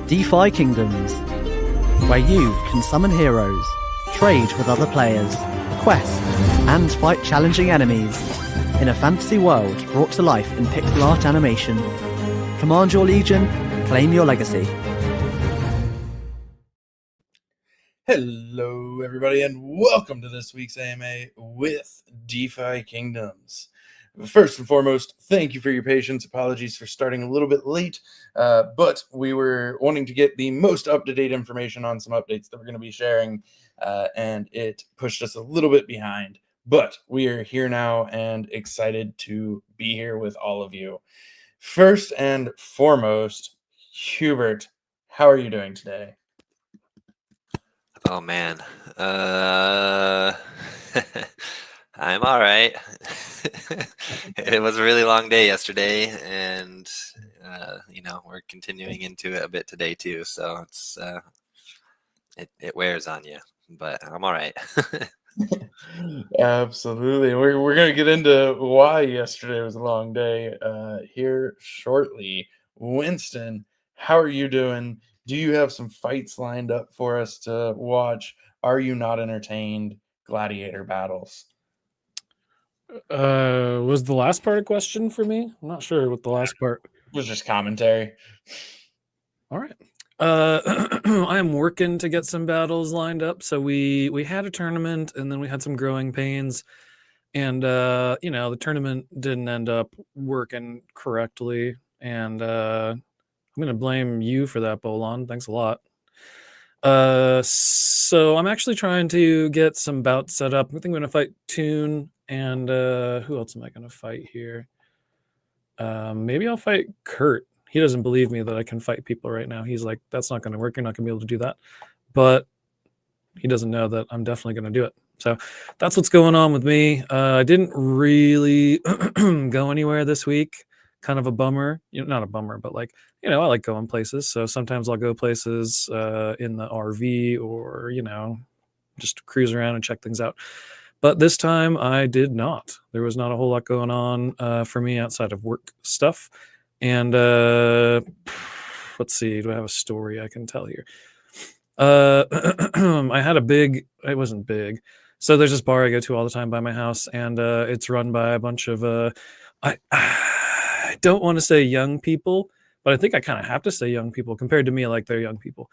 DeFi Kingdoms, where you can summon heroes, trade with other players, quest, and fight challenging enemies in a fantasy world brought to life in pixel art animation. Command your legion, claim your legacy. Hello, everybody, and welcome to this week's AMA with DeFi Kingdoms. First and foremost, thank you for your patience. Apologies for starting a little bit late, but we were wanting to get the most up-to-date information on some updates that we're going to be sharing, and it pushed us a little bit behind. But we are here now and excited to be here with all of you. First and foremost, Hubert, how are you doing today? Oh man, I'm all right. It was a really long day yesterday, and we're continuing into it a bit today too. So it's it wears on you, but I'm all right. Absolutely. We're going to get into why yesterday was a long day here shortly. Winston, how are you doing? Do you have some fights lined up for us to watch? Are you not entertained? Gladiator battles. Was the last part a question for me? I'm not sure what the last part was. Just commentary. All right. I'm working to get some battles lined up. So we had a tournament, and then we had some growing pains, and the tournament didn't end up working correctly, and I'm gonna blame you for that, Bolon. Thanks a lot. So I'm actually trying to get some bouts set up. I think I'm gonna fight Toon, and who else am I gonna fight here? Maybe I'll fight Kurt. He doesn't believe me that I can fight people right now. He's like, that's not going to work. You're not going to be able to do that. But he doesn't know that I'm definitely going to do it. So that's what's going on with me. I didn't really go anywhere this week. Kind of a bummer. Not a bummer, but I like going places. So sometimes I'll go places in the RV or, just cruise around and check things out. But this time I did not. There was not a whole lot going on for me outside of work stuff. And let's see, do I have a story I can tell here? I had it wasn't big. So there's this bar I go to all the time by my house, and it's run by a bunch of, I don't want to say young people, but I think I kind of have to say young people. Compared to me, they're young people.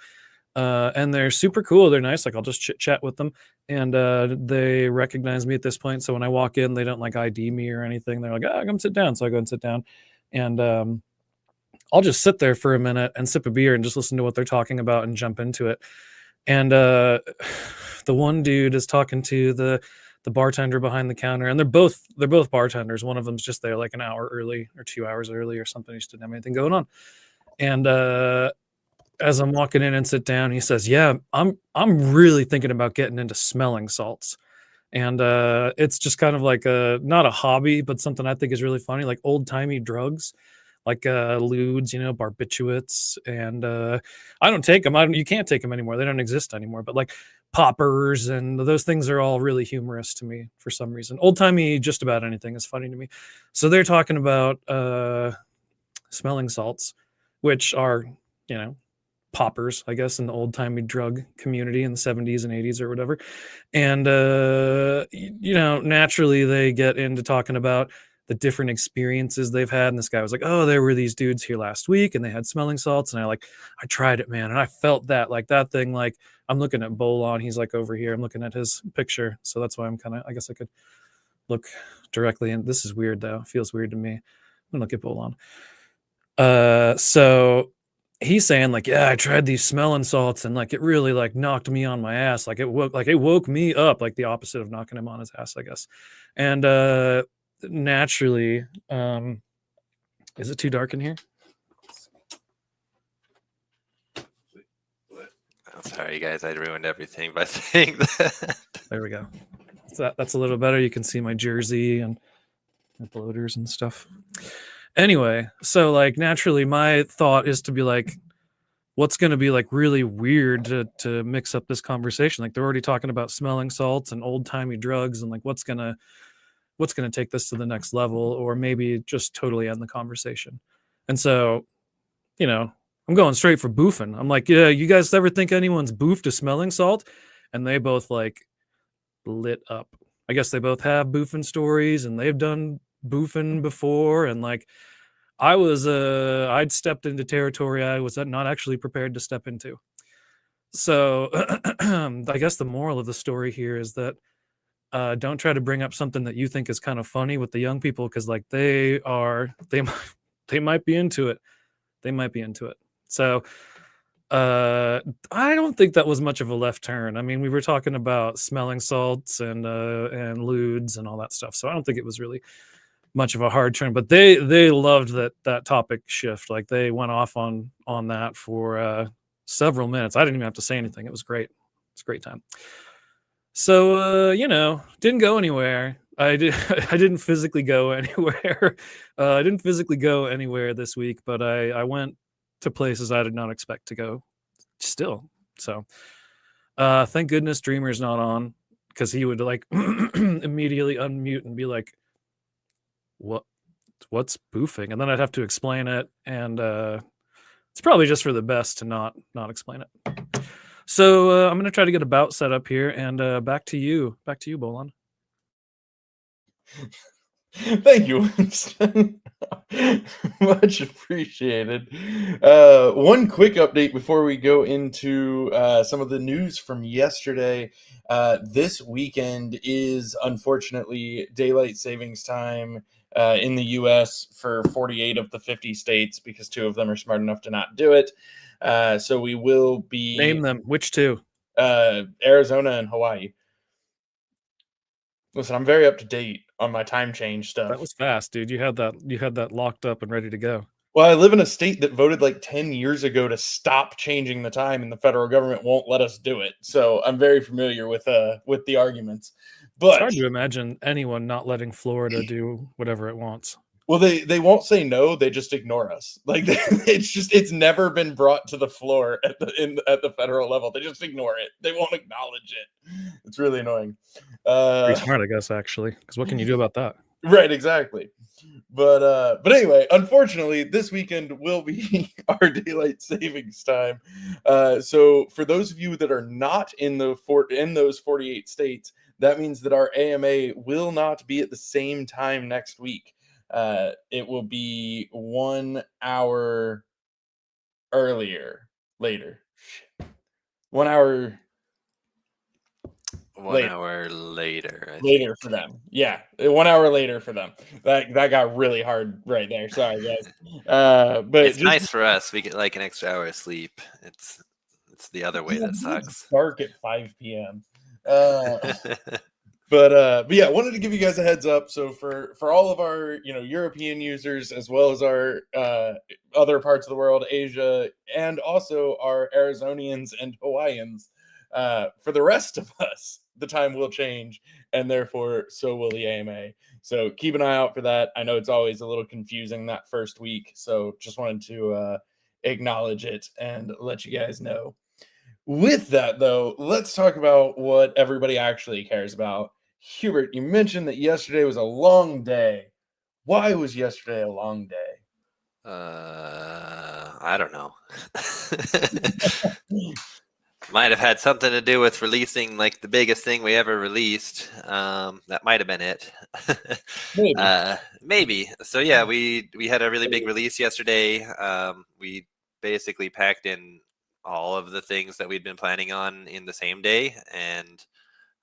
And they're super cool. They're nice. I'll just chit chat with them, and they recognize me at this point. So when I walk in, they don't ID me or anything. They're like, come sit down. So I go and sit down. And I'll just sit there for a minute and sip a beer and just listen to what they're talking about and jump into it. And the one dude is talking to the bartender behind the counter, and they're both bartenders. One of them's just there an hour early or 2 hours early or something. He just didn't have anything going on. And as I'm walking in and sit down, he says, "Yeah, I'm really thinking about getting into smelling salts." And it's just kind of not a hobby, but something I think is really funny, like old-timey drugs, like ludes, barbiturates. And I don't take them. You can't take them anymore. They don't exist anymore. But poppers and those things are all really humorous to me for some reason. Old-timey, just about anything is funny to me. So they're talking about smelling salts, which are, poppers, I guess, in the old-timey drug community in the 70s and 80s or whatever. And naturally they get into talking about the different experiences they've had. And this guy was like, "Oh, there were these dudes here last week and they had smelling salts, and I tried it, man, and I felt that that thing." I'm looking at Bolon, he's over here, I'm looking at his picture, so that's why I'm I guess I could look directly. And this is weird though, it feels weird to me. I'm gonna look at Bolon. So he's saying yeah, I tried these smelling salts, and it really knocked me on my ass. It woke me up, the opposite of knocking him on his ass, I guess. And naturally, is it too dark in here? I'm sorry, guys, I ruined everything by saying that. There we go. So that's a little better. You can see my jersey and my bloaters and stuff. Anyway, so naturally my thought is to be what's going to be really weird to mix up this conversation. They're already talking about smelling salts and old-timey drugs, and what's going to take this to the next level, or maybe just totally end the conversation. And so, I'm going straight for boofing. I'm like, yeah, you guys ever think anyone's boofed a smelling salt? And they both like lit up. I guess they both have boofing stories and they've done boofing before. And like, I'd stepped into territory I was not actually prepared to step into. So I guess the moral of the story here is that don't try to bring up something that you think is kind of funny with the young people, because like they might be into it. They might be into it. So I don't think that was much of a left turn. I mean, we were talking about smelling salts and lewds and all that stuff. So I don't think it was really much of a hard turn. But they loved that topic shift. Like they went off on that for several minutes. I didn't even have to say anything. It was great. It's a great time. So didn't go anywhere. I didn't physically go anywhere. I didn't physically go anywhere this week, but I went to places I did not expect to go still. So thank goodness Dreamer's not on, because he would like immediately unmute and be like, what's boofing? And then I'd have to explain it, and it's probably just for the best to not explain it. So I'm going to try to get a bout set up here, and back to you, Bolan. Thank you, Winston. Much appreciated. One quick update before we go into some of the news from yesterday. This weekend is unfortunately daylight savings time in the U.S. for 48 of the 50 states, because 2 of them are smart enough to not do it. So we will be... Name them. Which 2? Arizona and Hawaii. Listen, I'm very up to date on my time change stuff. That was fast, dude. You had that locked up and ready to go. Well, I live in a state that voted like 10 years ago to stop changing the time, and the federal government won't let us do it. So I'm very familiar with the arguments. But it's hard to imagine anyone not letting Florida do whatever it wants. Well, they won't say no; they just ignore us. Like it's never been brought to the floor at the federal level. They just ignore it. They won't acknowledge it. It's really annoying. Pretty smart, I guess, actually. Because what can you do about that? Right, exactly. But anyway, unfortunately, this weekend will be our daylight savings time. So for those of you that are not in those 48 states, that means that our AMA will not be at the same time next week. It will be 1 hour later. 1 hour. 1 hour later. Later for them. Yeah. 1 hour later for them. That got really hard right there. Sorry, guys. But it's nice for us. We get like an extra hour of sleep. It's the other way that sucks. It's dark at 5 p.m. But yeah, wanted to give you guys a heads up. So for all of our European users, as well as our other parts of the world, Asia, and also our Arizonians and Hawaiians, for the rest of us, the time will change, and therefore so will the AMA. So keep an eye out for that. I know it's always a little confusing that first week, so just wanted to acknowledge it and let you guys know. With that, though, let's talk about what everybody actually cares about. Hubert, you mentioned that yesterday was a long day. Why was yesterday a long day? I don't know. Might have had something to do with releasing like the biggest thing we ever released. That might have been it. Maybe. So yeah, we had a really big release yesterday. We basically packed in all of the things that we'd been planning on in the same day, and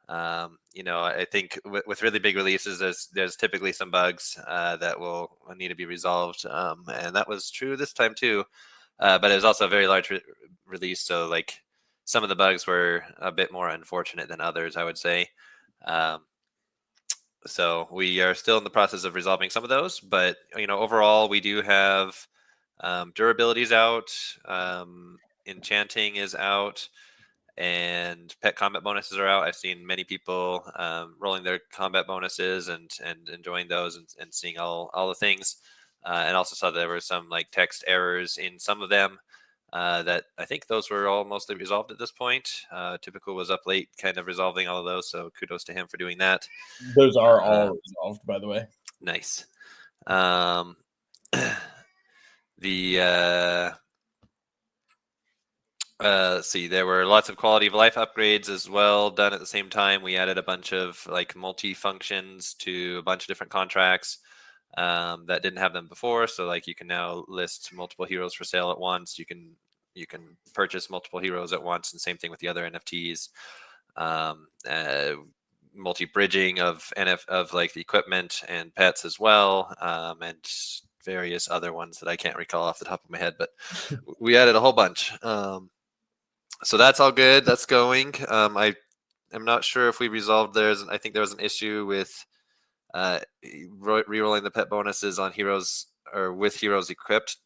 I think with really big releases, there's typically some bugs that will need to be resolved, and that was true this time too. But it was also a very large release, so like some of the bugs were a bit more unfortunate than others, I would say. So we are still in the process of resolving some of those, but overall we do have durabilities out, enchanting is out, and pet combat bonuses are out. I've seen many people rolling their combat bonuses and enjoying those and seeing all the things, and also saw there were some like text errors in some of them that I think those were all mostly resolved at this point. Typical was up late kind of resolving all of those, so kudos to him for doing that. Those are all resolved, by the way. Nice. See, there were lots of quality of life upgrades as well done at the same time. We added a bunch of like multi-functions to a bunch of different contracts that didn't have them before. So like you can now list multiple heroes for sale at once. You can purchase multiple heroes at once, and same thing with the other NFTs. Multi-bridging of like the equipment and pets as well, and various other ones that I can't recall off the top of my head, but we added a whole bunch. So that's all good. That's going. I am not sure if we resolved theirs. I think there was an issue with re-rolling the pet bonuses on heroes or with heroes equipped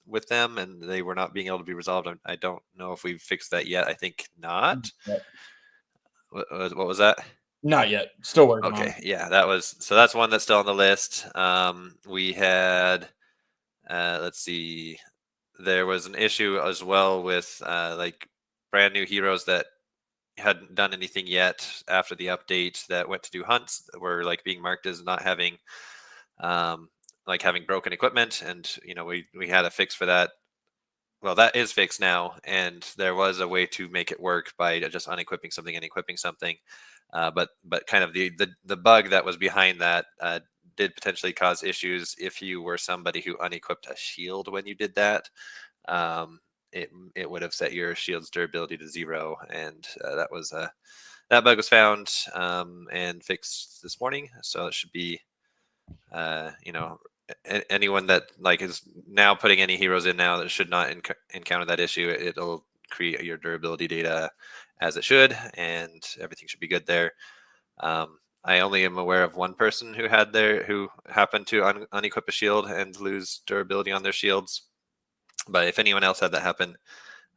with them, and they were not being able to be resolved. I don't know if we've fixed that yet. I think not. What was that? Not yet. Still working on Okay, it. yeah, that's one that's still on the list. We had, let's see, there was an issue as well with like brand new heroes that hadn't done anything yet after the update that went to do hunts that were like being marked as not having like having broken equipment, and we had a fix for that. Well, that is fixed now, and there was a way to make it work by just unequipping something and equipping something. But kind of the bug that was behind that did potentially cause issues if you were somebody who unequipped a shield when you did that. It would have set your shield's durability to 0, and that bug was found and fixed this morning. So it should be anyone that like is now putting any heroes in now that should not encounter that issue. It'll create your durability data as it should, and everything should be good there. I only am aware of one person who happened to unequip a shield and lose durability on their shields. But if anyone else had that happen,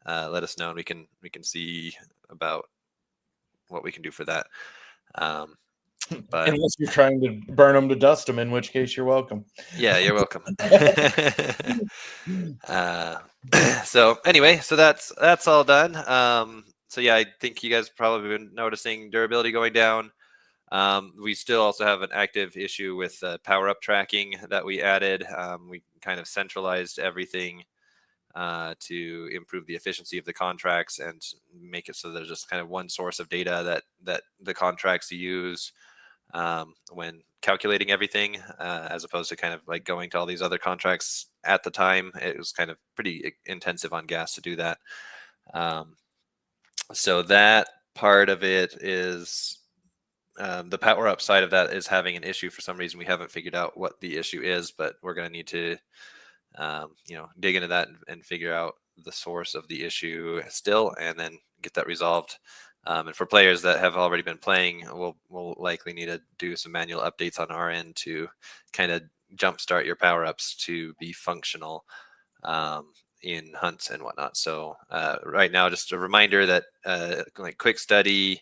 let us know, and we can see about what we can do for that. But unless you're trying to burn them to dust them, in which case you're welcome. Yeah, you're welcome. So anyway, so that's all done. So yeah, I think you guys probably been noticing durability going down. We still also have an active issue with power up tracking that we added. We kind of centralized everything to improve the efficiency of the contracts and make it so there's just kind of one source of data that the contracts use when calculating everything, as opposed to kind of like going to all these other contracts at the time. It was kind of pretty intensive on gas to do that. So that part of it is the power up side of that is having an issue for some reason. We haven't figured out what the issue is, but we're going to need to dig into that and figure out the source of the issue still, and then get that resolved. And for players that have already been playing, we'll likely need to do some manual updates on our end to kind of jumpstart your power ups to be functional in hunts and whatnot. So right now, just a reminder that like quick study,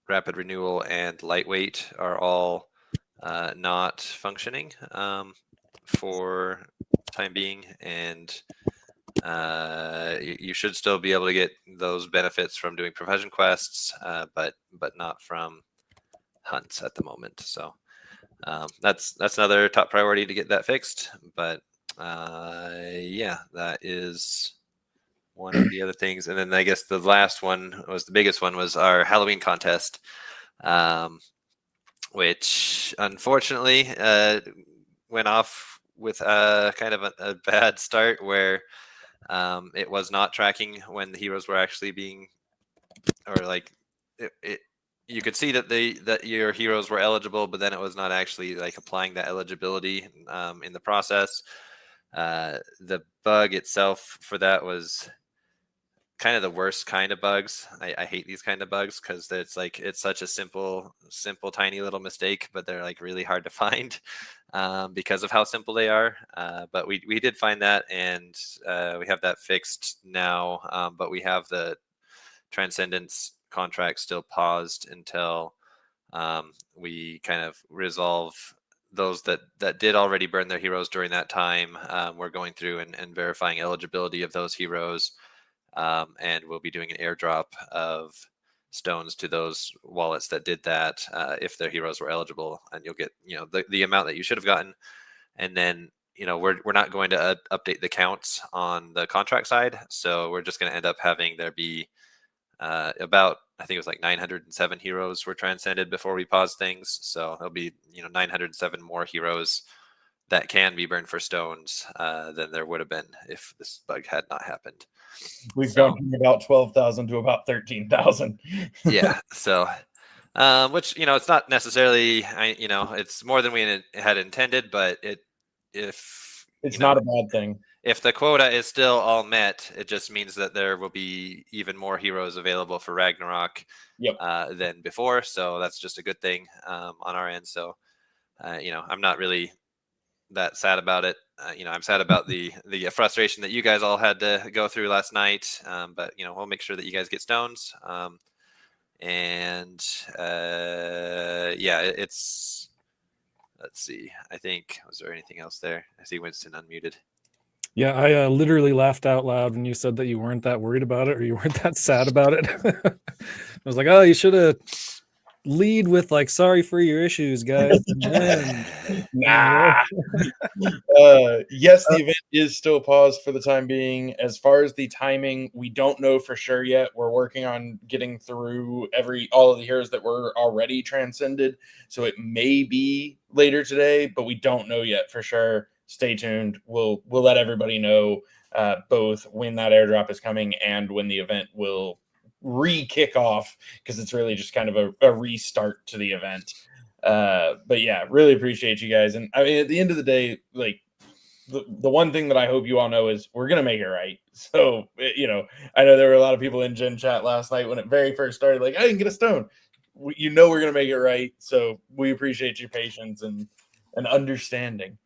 rapid renewal, and lightweight are all not functioning for time being, and you should still be able to get those benefits from doing profession quests, but not from hunts at the moment. So that's another top priority to get that fixed. But yeah, that is one of the other things. And then I guess the last one was the biggest one, was our Halloween contest, which unfortunately went off with kind of a bad start, where it was not tracking when the heroes were actually being, or like you could see that your heroes were eligible, but then it was not actually like applying that eligibility in the process. The bug itself for that was kind of the worst kind of bugs. I hate these kind of bugs because it's such a simple tiny little mistake, but they're like really hard to find because of how simple they are. But we did find that, and we have that fixed now. But we have the Transcendence contract still paused until we kind of resolve those that did already burn their heroes during that time. We're going through and verifying eligibility of those heroes. And we'll be doing an airdrop of stones to those wallets that did that if their heroes were eligible, and you'll get the amount that you should have gotten. And then we're not going to update the counts on the contract side, so we're just going to end up having there be about, I think it was like 907 heroes were transcended before we paused things. So there'll be 907 more heroes that can be burned for stones than there would have been if this bug had not happened. We've gone from about 12,000 to about 13,000. Yeah. So, which, it's not necessarily, it's more than we had intended, but it's not a bad thing. If the quota is still all met, it just means that there will be even more heroes available for Ragnarok than before. So that's just a good thing on our end. So, I'm not really that sad about it. I'm sad about the frustration that you guys all had to go through last night. But we'll make sure that you guys get stones. It's. Let's see. I think, was there anything else there? I see Winston unmuted. Yeah, I literally laughed out loud when you said that you weren't that worried about it or you weren't that sad about it. I was like, oh, you should have lead with like, sorry for your issues, guys. Nah. Yes, the event is still paused for the time being. As far as the timing, we don't know for sure yet. We're working on getting through all of the heroes that were already transcended. So it may be later today, but we don't know yet for sure. Stay tuned. We'll let everybody know both when that airdrop is coming and when the event will re-kick off, because it's really just kind of a restart to the event. But yeah, really appreciate you guys. And I mean, at the end of the day, like the one thing that I hope you all know is we're going to make it right. So, I know there were a lot of people in Gen Chat last night when it very first started, like, I didn't get a stone. We're going to make it right. So we appreciate your patience and understanding.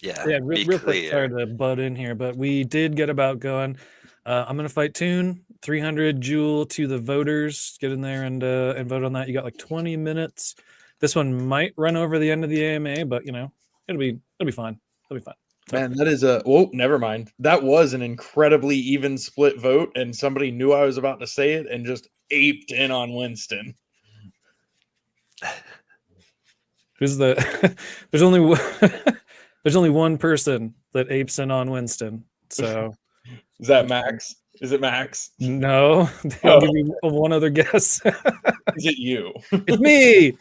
Yeah, real quick, sorry to butt in here, but we did get about going. I'm going to fight Toon, 300 Jewel to the voters. Get in there and vote on that. You got like 20 minutes. This one might run over the end of the AMA, but it'll be fine. It'll be fine. So, man, that is never mind. That was an incredibly even split vote, and somebody knew I was about to say it and just aped in on Winston. Who's the? There's only one person that apes in on Winston. So is that Max? Is it Max? No, I'll give you one other guess. Is it you? It's me.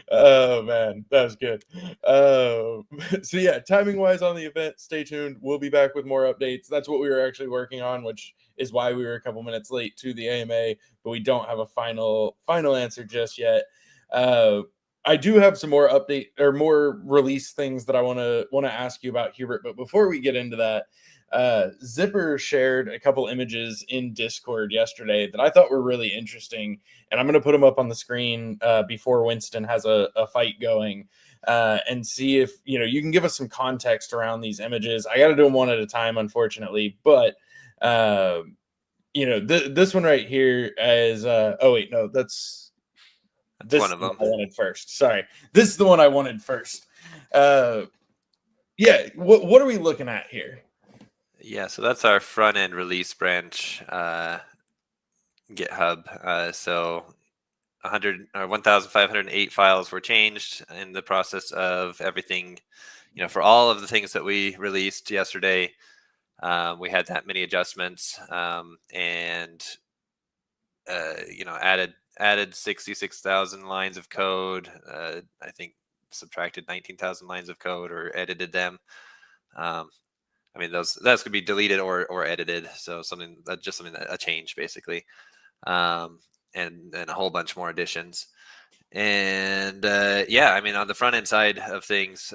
Oh man, that was good. So yeah, timing wise on the event, stay tuned. We'll be back with more updates. That's what we were actually working on, which is why we were a couple minutes late to the AMA, but we don't have a final answer just yet. I do have some more update or more release things that I want to ask you about, Hubert. But before we get into that, Zipper shared a couple images in Discord yesterday that I thought were really interesting, and I'm going to put them up on the screen before Winston has a fight going, and see if you can give us some context around these images. I got to do them one at a time, unfortunately, but this one right here is this one of them I wanted first. Sorry, this is the one I wanted first. What are we looking at here? Yeah, so that's our front end release branch GitHub. So 1,508 files were changed in the process of everything. For all of the things that we released yesterday, we had that many adjustments and added 66,000 lines of code. I think subtracted 19,000 lines of code or edited them. That's could be deleted or edited. So a change basically, and a whole bunch more additions. And on the front end side of things,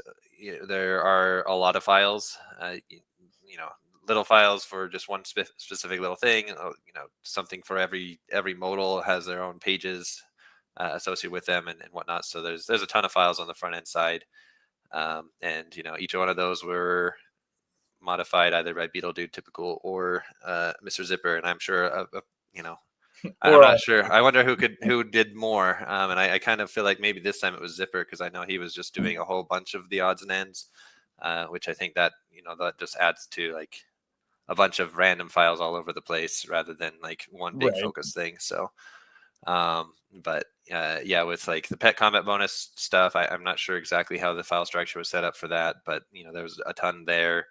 there are a lot of files. Little files for just one specific little thing. Something for every modal has their own pages associated with them and whatnot. So there's a ton of files on the front end side, and each one of those were modified either by Beetledude Typical or Mr. Zipper, and I'm sure I'm not sure. I wonder who did more, and I kind of feel like maybe this time it was Zipper, because I know he was just doing a whole bunch of the odds and ends, which I think that that just adds to like a bunch of random files all over the place rather than like one big focus thing. So but yeah, with like the pet combat bonus stuff, I'm not sure exactly how the file structure was set up for that, but there was a ton there.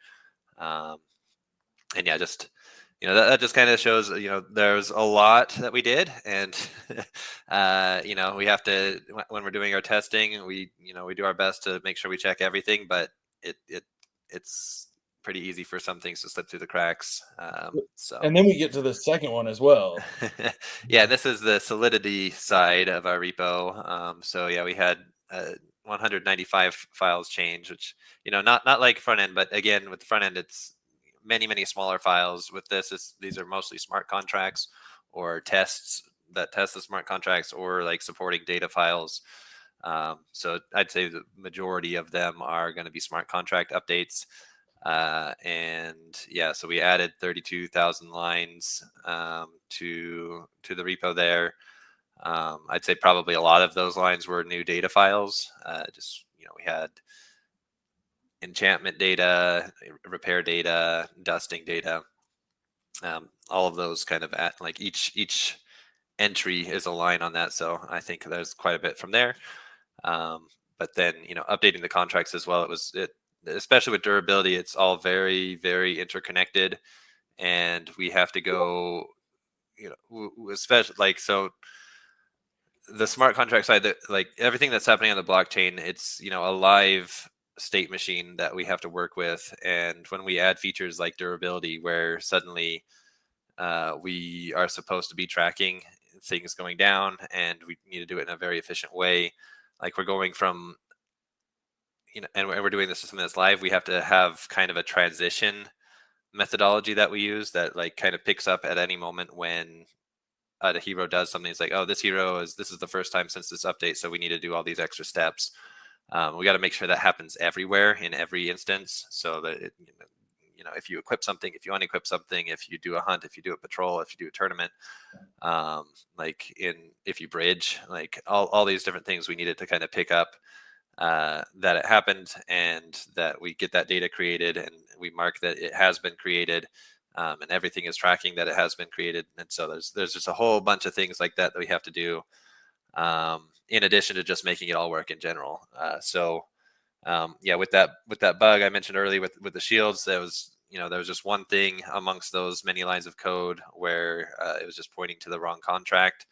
And yeah, just that just kind of shows there's a lot that we did, and we have to, when we're doing our testing, we do our best to make sure we check everything, but it's pretty easy for some things to slip through the cracks. So And then we get to the second one as well. yeah, this is the Solidity side of our repo. So yeah, we had 195 files change, which not like front end, but again with the front end, it's many smaller files. With this, these are mostly smart contracts or tests that test the smart contracts, or like supporting data files. So I'd say the majority of them are going to be smart contract updates. And yeah, so we added 32,000 lines to the repo there. I'd say probably a lot of those lines were new data files. Just we had enchantment data, repair data, dusting data, all of those kind of at like each entry is a line on that. So I think there's quite a bit from there. But then updating the contracts as well. Especially with durability, it's all very interconnected, and we have to go especially like, so the smart contract side, that like everything that's happening on the blockchain, it's a live state machine that we have to work with. And when we add features like durability, where suddenly we are supposed to be tracking things going down, and we need to do it in a very efficient way, like we're going from and we're doing this system that's live, we have to have kind of a transition methodology that we use that like kind of picks up at any moment when the hero does something. It's like, oh, this is the first time since this update, so we need to do all these extra steps. We got to make sure that happens everywhere in every instance, so that if you equip something, if you unequip something, if you do a hunt, if you do a patrol, if you do a tournament, if you bridge, like all these different things, we needed to kind of pick up that it happened, and that we get that data created, and we mark that it has been created, and everything is tracking that it has been created. And so there's just a whole bunch of things like that we have to do, in addition to just making it all work in general. Yeah, with that bug I mentioned earlier with the shields, there was just one thing amongst those many lines of code where it was just pointing to the wrong contract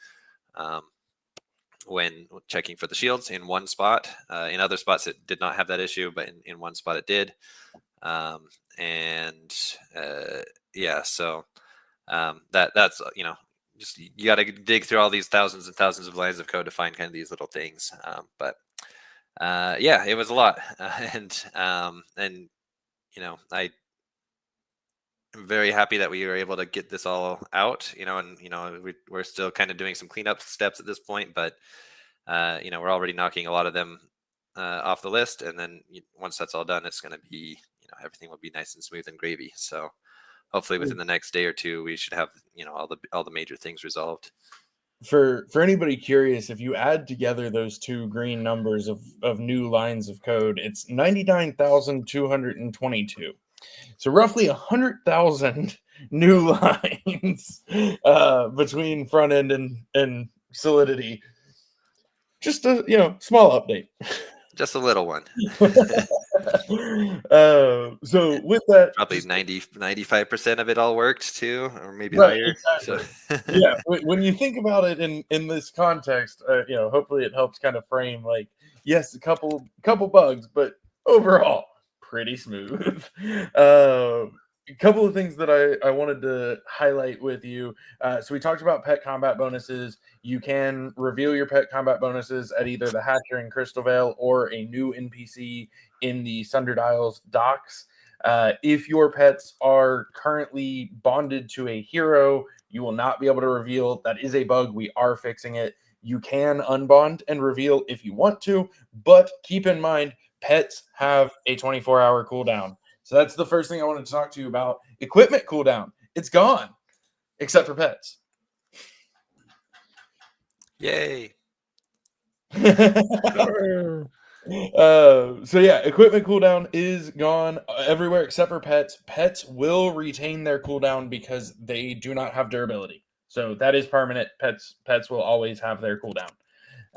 when checking for the shields in one spot. In other spots it did not have that issue, but in one spot it did. Yeah, so that's just, you got to dig through all these thousands and thousands of lines of code to find kind of these little things. But yeah, it was a lot. I'm very happy that we were able to get this all out, and we're still kind of doing some cleanup steps at this point, but we're already knocking a lot of them off the list. And then once that's all done, it's going to be, everything will be nice and smooth and gravy. So hopefully within the next day or two, we should have, all the major things resolved. For anybody curious, if you add together those two green numbers of new lines of code, it's 99,222. So roughly 100,000 new lines between front end and Solidity. Just a small update. Just a little one. So with that, probably 95% of it all worked too, or maybe right, higher. exactly. So Yeah, when you think about it in this context, hopefully it helps kind of frame, like, yes, a couple bugs, but overall pretty smooth. A couple of things that I wanted to highlight with you. So we talked about pet combat bonuses. You can reveal your pet combat bonuses at either the Hatcher in Crystal Vale or a new NPC in the Sundered Isles docks. If your pets are currently bonded to a hero, you will not be able to reveal. That is a bug. We are fixing it. You can unbond and reveal if you want to, but keep in mind, pets have a 24-hour cooldown. So that's the first thing I wanted to talk to you about. Equipment cooldown. It's gone, except for pets. yay. So yeah, equipment cooldown is gone everywhere except for pets. Pets will retain their cooldown because they do not have durability. So that is permanent. Pets will always have their cooldown.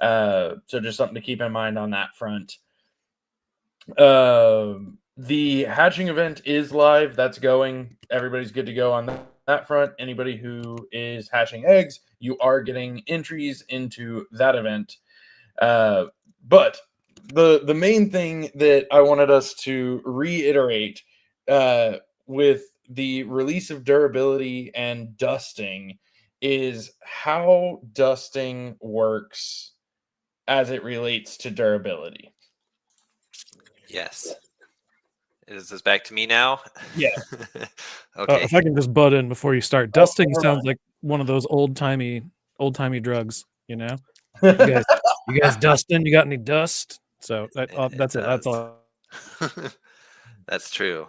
So just something to keep in mind on that front. The hatching event is live. That's going. Everybody's good to go on that front. Anybody who is hatching eggs, you are getting entries into that event. But the main thing that I wanted us to reiterate with the release of durability and dusting is how dusting works as it relates to durability. Yes. Is this back to me now? Yeah. Okay. If I can just butt in before you start, dusting sounds like one of those old timey drugs. You know, you guys dusting? You got any dust? So that's it. That's all. That's true.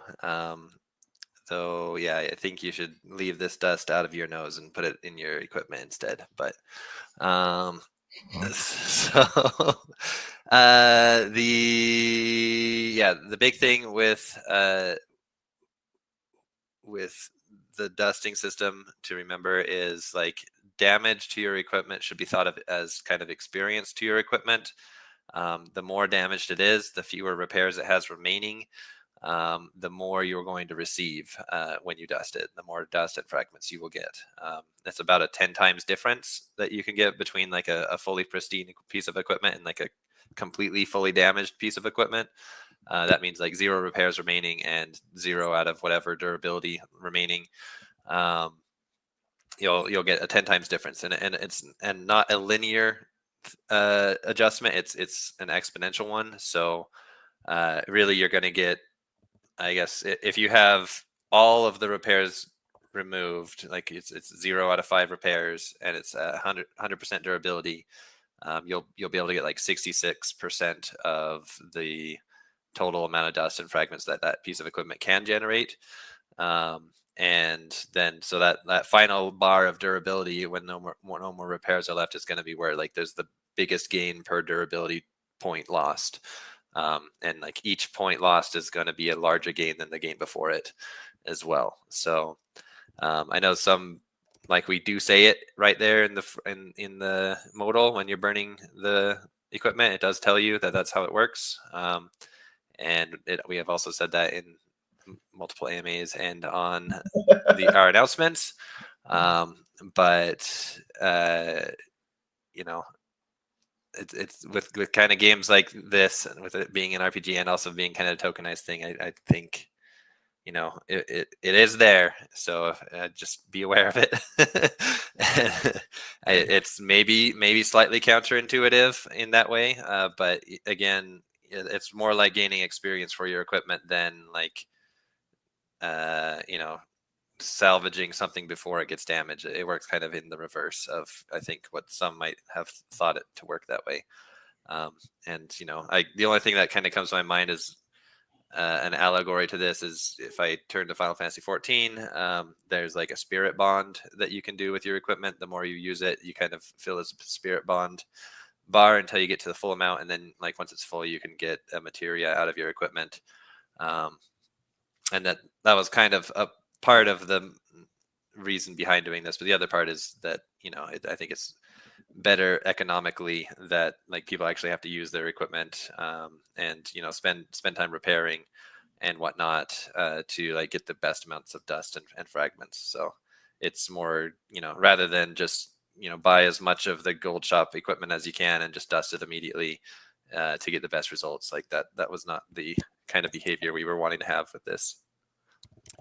So yeah, I think you should leave this dust out of your nose and put it in your equipment instead. But so the big thing with the dusting system to remember is like damage to your equipment should be thought of as kind of experience to your equipment. The more damaged it is, the fewer repairs it has remaining, the more you're going to receive when you dust it, the more dust and fragments you will get. That's about a 10 times difference that you can get between like a fully pristine piece of equipment and like a completely fully damaged piece of equipment. That means like 0 repairs remaining and 0 out of whatever durability remaining. You'll get a 10 times difference, and it's not a linear adjustment. It's an exponential one. So really, you're going to get, I guess, if you have all of the repairs removed, like it's 0 out of 5 repairs, and it's 100% durability, you'll be able to get like 66% of the total amount of dust and fragments that piece of equipment can generate. And then so that final bar of durability, when no more repairs are left, is going to be where like there's the biggest gain per durability point lost. And like each point lost is going to be a larger gain than the gain before it as well. So I know some, like we do say it right there in the modal when you're burning the equipment, it does tell you that that's how it works. And we have also said that in multiple AMAs and on our announcements. But you know, it's with kind of games like this, and with it being an RPG and also being kind of a tokenized thing, I think, you know, it is there. So just be aware of it. It's maybe slightly counterintuitive in that way, but again, it's more like gaining experience for your equipment than like you know, salvaging something before it gets damaged. It works kind of in the reverse of, I think, what some might have thought it to work that way. And you know, the only thing that kind of comes to my mind is an allegory to this is if I turn to Final Fantasy 14, there's like a spirit bond that you can do with your equipment. The more you use it, you kind of fill this spirit bond bar until you get to the full amount, and then like once it's full, you can get a materia out of your equipment. And that was kind of a part of the reason behind doing this, but the other part is that, you know, I think it's better economically that like people actually have to use their equipment and, you know, spend time repairing and whatnot to like get the best amounts of dust and fragments. So it's more, you know, rather than just, you know, buy as much of the gold shop equipment as you can and just dust it immediately to get the best results. Like that was not the kind of behavior we were wanting to have with this.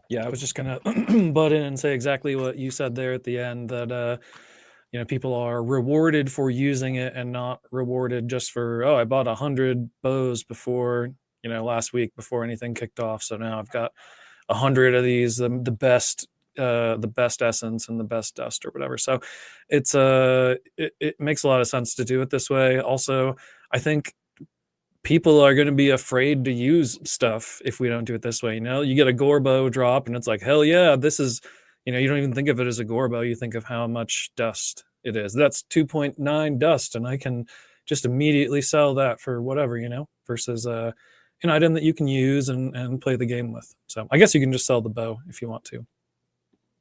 Yeah, I was just gonna butt in and say exactly what you said there at the end, that you know, people are rewarded for using it and not rewarded just for, oh, I bought 100 bows before, you know, last week before anything kicked off, so now I've got 100 of these, the best essence and the best dust or whatever. So it's it makes a lot of sense to do it this way. Also, I think people are going to be afraid to use stuff if we don't do it this way. You know, you get a Gorbo drop and it's like, hell yeah, this is, you know, you don't even think of it as a Gorbo. You think of how much dust it is. That's 2.9 dust, and I can just immediately sell that for whatever, you know, versus an item that you can use and play the game with. So I guess you can just sell the bow if you want to,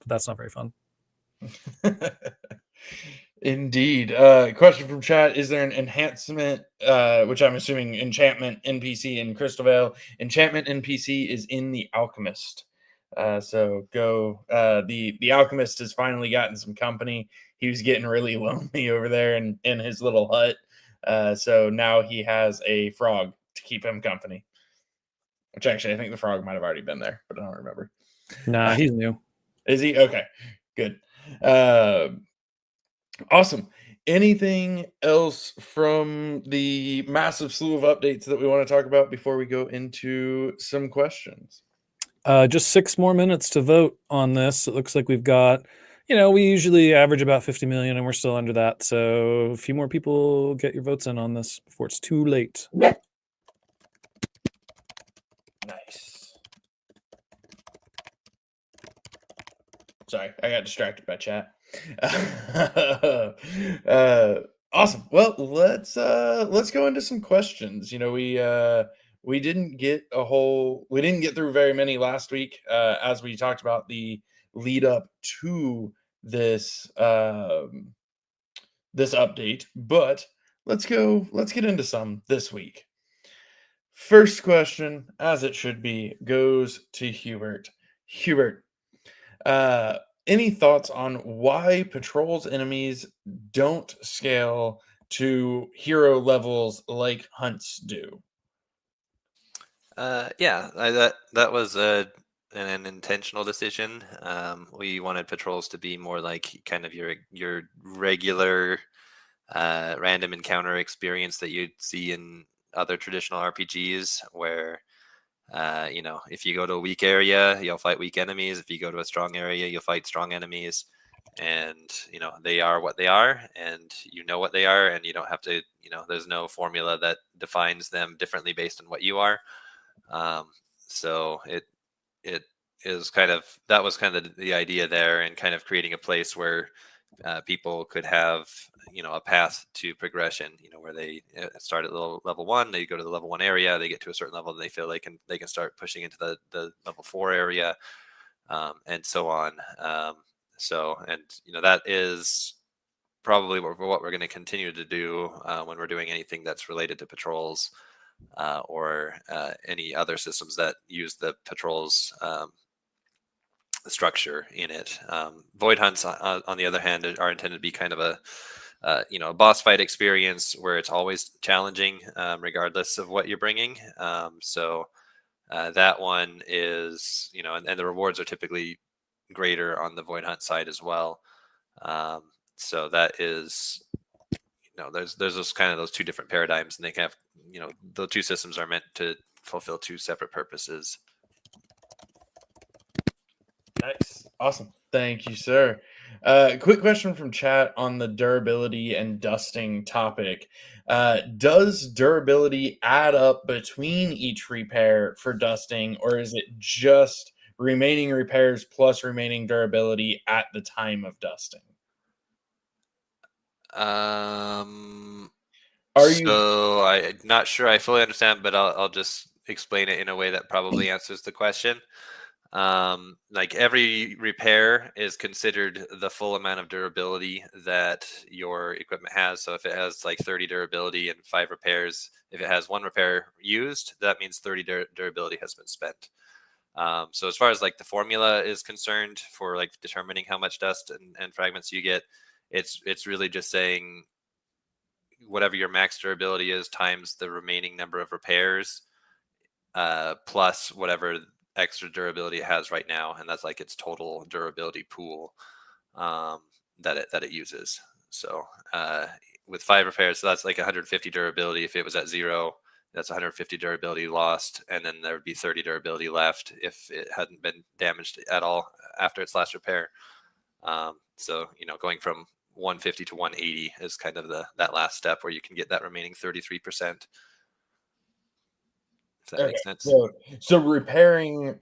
but that's not very fun. Indeed. Question from chat: is there an enhancement, which I'm assuming enchantment NPC in Crystal Vale? Enchantment NPC is in the Alchemist. So go. The Alchemist has finally gotten some company. He was getting really lonely over there in his little hut. So now he has a frog to keep him company. Which actually, I think the frog might have already been there, but I don't remember. Nah, he's new. Is he? Okay, good. Awesome. Anything else from the massive slew of updates that we want to talk about before we go into some questions? Just 6 more minutes to vote on this. It looks like we've got, we usually average about 50 million and we're still under that. So a few more people get your votes in on this before it's too late. Nice. Sorry, I got distracted by chat. Awesome. Well, let's go into some questions. We didn't get through very many last week, as we talked about the lead up to this this update, but let's get into some this week. First question, as it should be, goes to Hubert. Hubert, any thoughts on why Patrol's enemies don't scale to hero levels like Hunts do? Yeah, that was an intentional decision. We wanted patrols to be more like kind of your regular random encounter experience that you'd see in other traditional RPGs, where if you go to a weak area, you'll fight weak enemies. If you go to a strong area, you'll fight strong enemies. And they are what they are, and what they are, and you don't have to. There's no formula that defines them differently based on what you are. So it is that was kind of the idea there, and kind of creating a place where people could have a path to progression, where they start at level 1, they go to the level 1 area, they get to a certain level, and they feel they can start pushing into the level 4 area, and so on. That is probably what we're going to continue to do when we're doing anything that's related to patrols, or any other systems that use the patrols structure in it. Void hunts, on the other hand, are intended to be kind of a boss fight experience where it's always challenging, regardless of what you're bringing. That one is, and the rewards are typically greater on the void hunt side as well. So that is, there's those two different paradigms, and they can have, the two systems are meant to fulfill two separate purposes. Nice. Awesome. Thank you, sir. Quick question from chat on the durability and dusting topic. Does durability add up between each repair for dusting, or is it just remaining repairs plus remaining durability at the time of dusting? I'm not sure I fully understand, but I'll just explain it in a way that probably answers the question. Like every repair is considered the full amount of durability that your equipment has. So if it has like 30 durability and 5 repairs, if it has 1 repair used, that means 30 durability has been spent. So as far as like the formula is concerned for like determining how much dust and fragments you get, it's really just saying whatever your max durability is times the remaining number of repairs, plus whatever extra durability it has right now, and that's like its total durability pool that it uses. So with 5 repairs, so that's like 150 durability. If it was at 0, that's 150 durability lost, and then there would be 30 durability left if it hadn't been damaged at all after its last repair. So going from 150 to 180 is kind of that last step where you can get that remaining 33%. If that makes sense. So repairing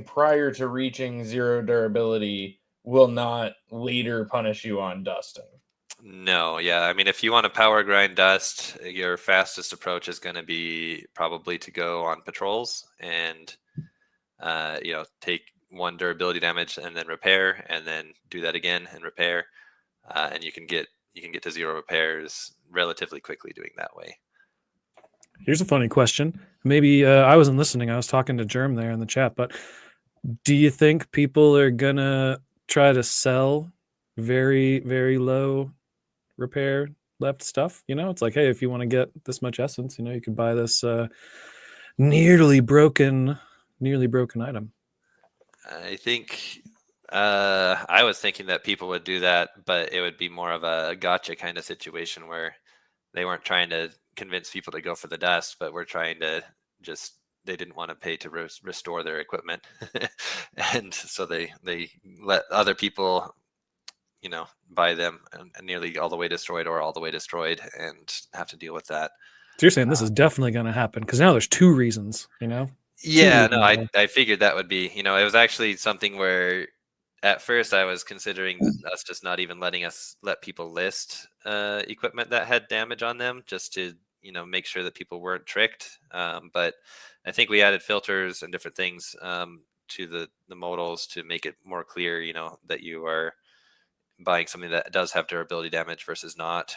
prior to reaching 0 durability will not later punish you on dusting. No, yeah. I mean, if you want to power grind dust, your fastest approach is going to be probably to go on patrols and take 1 durability damage and then repair, and then do that again and repair. and you can get to 0 repairs relatively quickly doing that way. Here's a funny question. Maybe I wasn't listening. I was talking to Germ there in the chat, but do you think people are gonna try to sell very, very low repair left stuff? It's like, hey, if you want to get this much essence, you could buy this nearly broken item. I think I was thinking that people would do that, but it would be more of a gotcha kind of situation where they weren't trying to convince people to go for the dust, but we're trying to they didn't want to pay to restore their equipment. And so they let other people, buy them and nearly all the way destroyed or all the way destroyed and have to deal with that. So you're saying this is definitely going to happen because now there's 2 reasons, Yeah, no, I figured that would be, it was actually something where at first I was considering us just not even let people list equipment that had damage on them just to, make sure that people weren't tricked. But I think we added filters and different things to the modals to make it more clear, that you are buying something that does have durability damage versus not.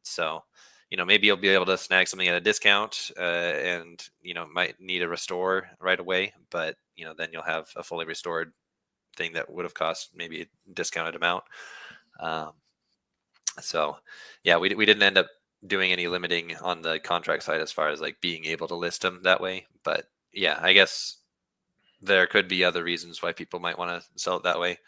So, maybe you'll be able to snag something at a discount and, might need a restore right away, but, then you'll have a fully restored thing that would have cost maybe a discounted amount. So yeah, we didn't end up doing any limiting on the contract side as far as like being able to list them that way. But yeah, I guess there could be other reasons why people might want to sell it that way.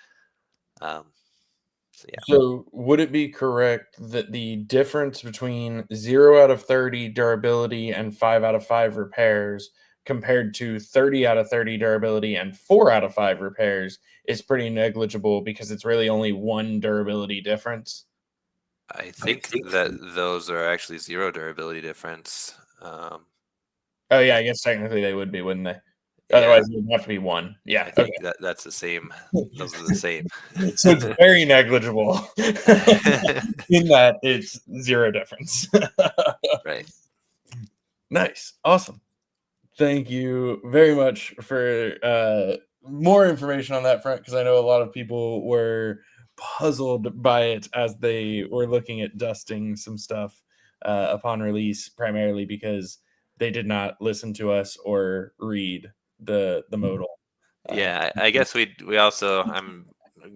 So yeah. So would it be correct that the difference between 0 out of 30 durability and 5 out of 5 repairs compared to 30 out of 30 durability and 4 out of 5 repairs is pretty negligible because it's really only 1 durability difference? I think that those are actually 0 durability difference. Oh yeah, I guess technically they would be, wouldn't they? Yeah. Otherwise it would have to be 1. Yeah, I think that's the same. Those are the same. So it's very negligible in that it's 0 difference. Right. Nice. Awesome. Thank you very much for more information on that front, because I know a lot of people were puzzled by it as they were looking at dusting some stuff upon release, primarily because they did not listen to us or read the modal. Yeah, I guess we also, I'm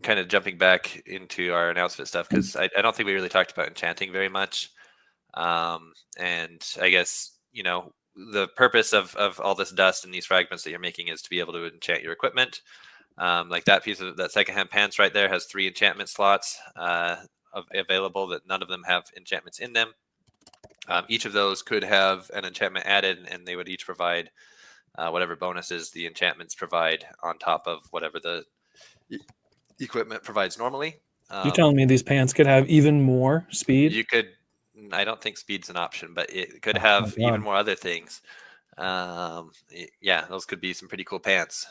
kind of jumping back into our announcement stuff because I don't think we really talked about enchanting very much. And I guess, the purpose of all this dust and these fragments that you're making is to be able to enchant your equipment. Like that piece of that secondhand pants right there has 3 enchantment slots available that none of them have enchantments in them. Each of those could have an enchantment added, and they would each provide whatever bonuses the enchantments provide on top of whatever the equipment provides normally. You're telling me these pants could have even more speed? You could. I don't think speed's an option, but it could have even more other things. Yeah, those could be some pretty cool pants.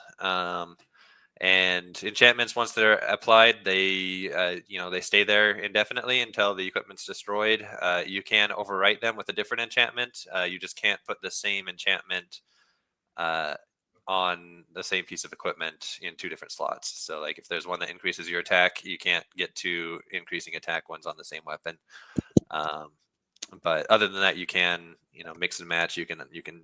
And enchantments, once they're applied, they they stay there indefinitely until the equipment's destroyed. You can overwrite them with a different enchantment. You just can't put the same enchantment on the same piece of equipment in 2 different slots. So like if there's one that increases your attack, you can't get 2 increasing attack ones on the same weapon. But other than that, you can mix and match. You can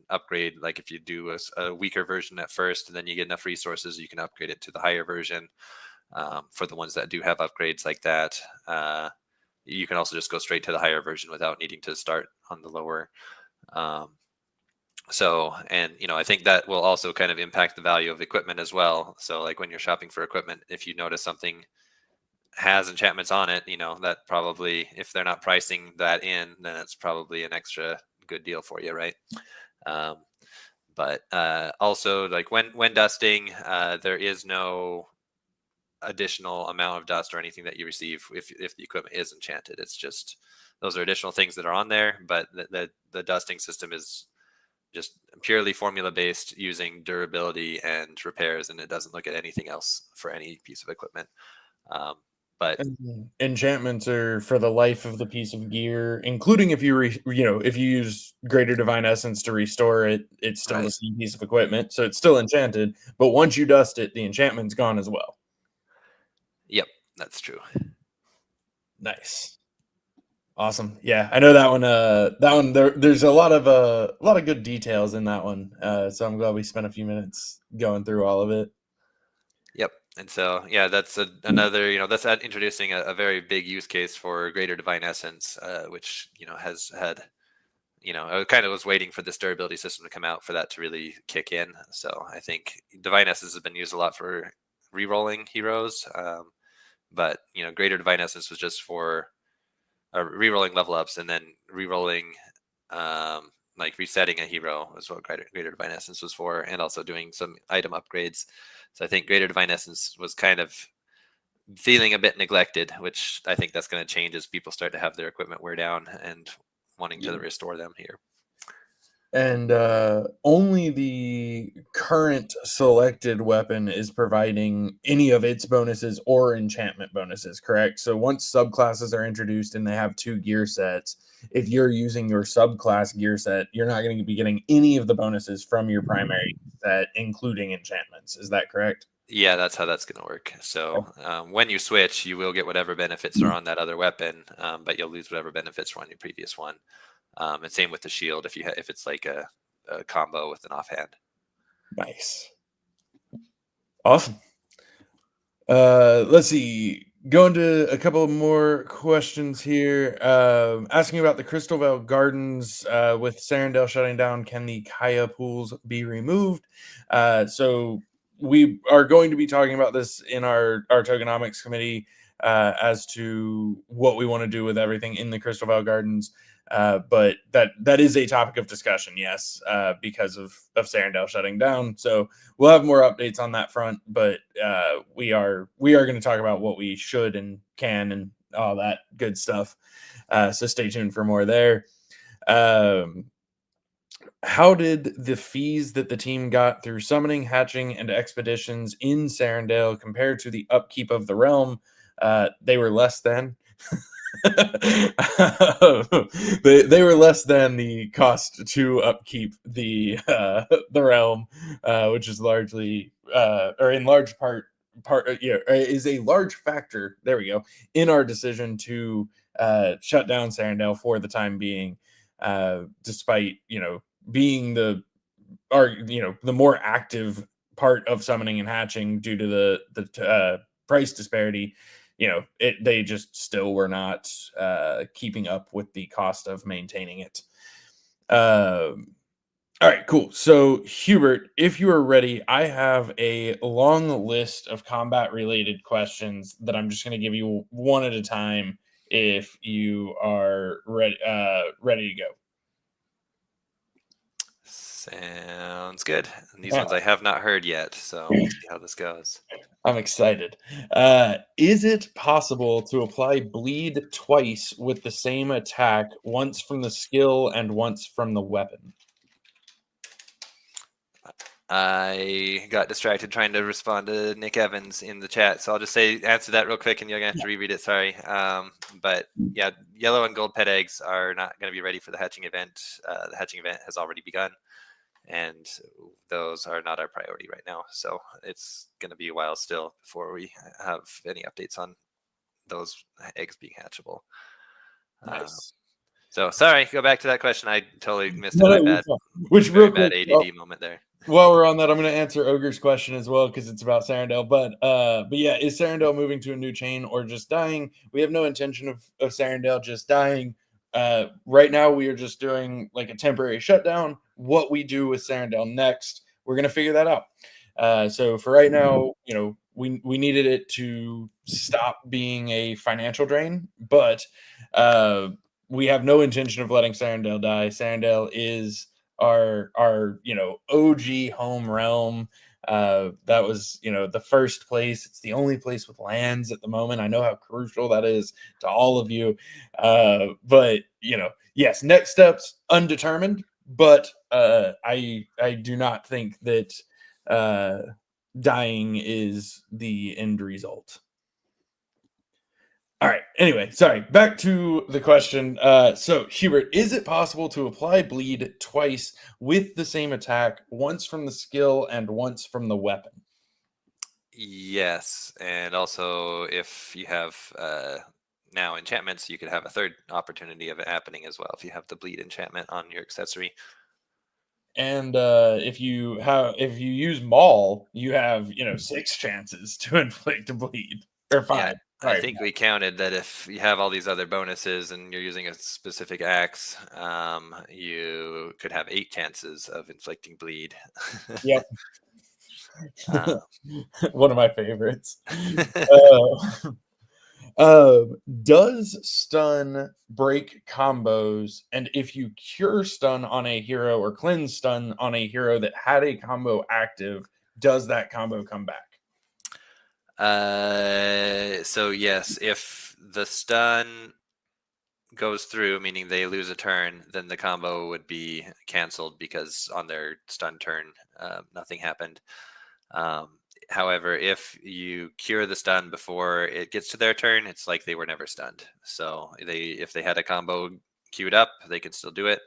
upgrade, like if you do a weaker version at first and then you get enough resources, you can upgrade it to the higher version. For the ones that do have upgrades like that, you can also just go straight to the higher version without needing to start on the lower. So, and I think that will also kind of impact the value of equipment as well. So like when you're shopping for equipment, if you notice something has enchantments on it, that probably, if they're not pricing that in, then it's probably an extra good deal for you, right? But also like when dusting, there is no additional amount of dust or anything that you receive if the equipment is enchanted. It's just those are additional things that are on there, but the dusting system is just purely formula based using durability and repairs, and it doesn't look at anything else for any piece of equipment. But enchantments are for the life of the piece of gear, including if you if you use Greater Divine Essence to restore it, it's still the same piece of equipment, so it's still enchanted. But once you dust it, the enchantment's gone as well. Yep, that's true. Nice. Awesome. Yeah, I know that one. There's a lot of good details in that one. So I'm glad we spent a few minutes going through all of it. Yep. And so, yeah, that's another, that's introducing a very big use case for greater divine essence, which, has had, I kind of was waiting for this durability system to come out for that to really kick in. So I think divine essence has been used a lot for re-rolling heroes. But, greater divine essence was just for re-rolling level ups, and then re-rolling like resetting a hero was what greater divine essence was for, and also doing some item upgrades. So I think greater divine essence was kind of feeling a bit neglected, which I think that's going to change as people start to have their equipment wear down and wanting to restore them here. And only the current selected weapon is providing any of its bonuses or enchantment bonuses, correct? So once subclasses are introduced and they have 2 gear sets, if you're using your subclass gear set, you're not going to be getting any of the bonuses from your primary set, including enchantments. Is that correct? Yeah, that's how that's going to work. So when you switch, you will get whatever benefits are on that other weapon, but you'll lose whatever benefits were on your previous one. And same with the shield if it's like a combo with an offhand. Nice. Awesome. Let's see. Going to a couple more questions here. Asking about the Crystal Vale Gardens with Sarandel shutting down, can the Kaya pools be removed? So we are going to be talking about this in our tokenomics committee as to what we want to do with everything in the Crystal Vale Gardens. But that is a topic of discussion, yes, because of Sarandel shutting down. So we'll have more updates on that front, but we are going to talk about what we should and can and all that good stuff. So stay tuned for more there. How did the fees that the team got through summoning, hatching, and expeditions in Sarandale compare to the upkeep of the realm? They were less than. they were less than the cost to upkeep the realm, which is largely or in large part is a large factor. There we go, in our decision to shut down Sarandale for the time being, despite being the more active part of summoning and hatching due to the price disparity. They just still were not keeping up with the cost of maintaining it. All right, cool. So Hubert, if you are ready, I have a long list of combat related questions that I'm just going to give you one at a time if you are ready to go. Sounds good. And these ones I have not heard yet, so we'll see how this goes. I'm excited. Is it possible to apply bleed twice with the same attack, once from the skill and once from the weapon? I got distracted trying to respond to Nick Evans in the chat, so I'll just answer that real quick, and you're gonna have to reread it. Sorry, but yeah, yellow and gold pet eggs are not going to be ready for the hatching event. The hatching event has already begun, and those are not our priority right now. So it's going to be a while still before we have any updates on those eggs being hatchable. Nice. So sorry, go back to that question. I totally missed it. My bad. Which real quick, bad ADD moment there. While we're on that, I'm going to answer Ogre's question as well because it's about Sarandale. But yeah, is Sarandale moving to a new chain or just dying? We have no intention of Sarandale just dying. Right now, we are just doing like a temporary shutdown. What we do with Sarandale next, we're going to figure that out. So for right now, we needed it to stop being a financial drain, but we have no intention of letting Sarandale die. Sarandale is our OG home realm. That was the first place. It's the only place with lands at the moment. I know how crucial that is to all of you. But yes, next steps undetermined. But I do not think that dying is the end result. All right. Anyway, sorry. Back to the question. So, Hubert, is it possible to apply bleed twice with the same attack, once from the skill and once from the weapon? Yes, and also if you have now enchantments, you could have a third opportunity of it happening as well if you have the bleed enchantment on your accessory. And if you use Maul, you have 6 chances to inflict a bleed, or 5. Yeah, I Right. think we counted that if you have all these other bonuses and you're using a specific axe, you could have 8 chances of inflicting bleed. Yep. Uh, One of my favorites. Does stun break combos? And if you cure stun on a hero or cleanse stun on a hero that had a combo active, does that combo come back? so yes, if the stun goes through, meaning they lose a turn, then the combo would be canceled because on their stun turn, nothing happened. However, if you cure the stun before it gets to their turn, it's like they were never stunned. So if they had a combo queued up, they could still do it.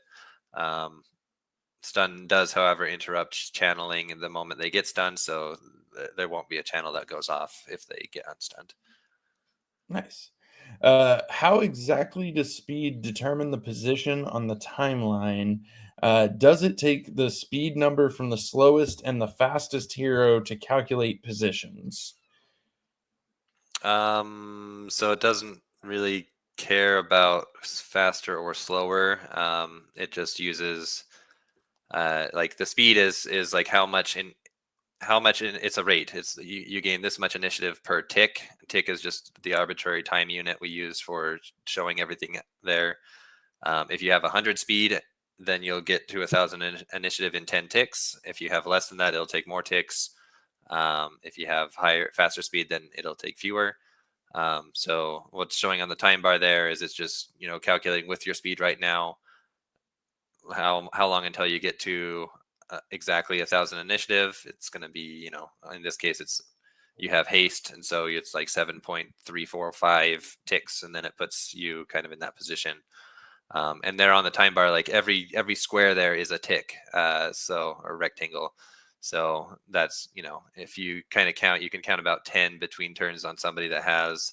Stun does, however, interrupt channeling the moment they get stunned, so there won't be a channel that goes off if they get unstunned. Nice. How exactly does speed determine the position on the timeline? Does it take the speed number from the slowest and the fastest hero to calculate positions? So it doesn't really care about faster or slower. It just uses like the speed is like how much in it's a rate. It's you gain this much initiative per tick. Tick is just the arbitrary time unit we use for showing everything there. If you have 100 speed, then you'll get to 1,000 initiative in 10 ticks. If you have less than that, it'll take more ticks. If you have faster speed, then it'll take fewer. So what's showing on the time bar there is it's just calculating with your speed right now how long until you get to exactly 1,000 initiative. It's going to be in this case you have haste, and so it's like 7.345 ticks, and then it puts you kind of in that position. And there on the time bar, like every square there is a tick, so a rectangle. So that's if you kind of count, you can count about 10 between turns on somebody that has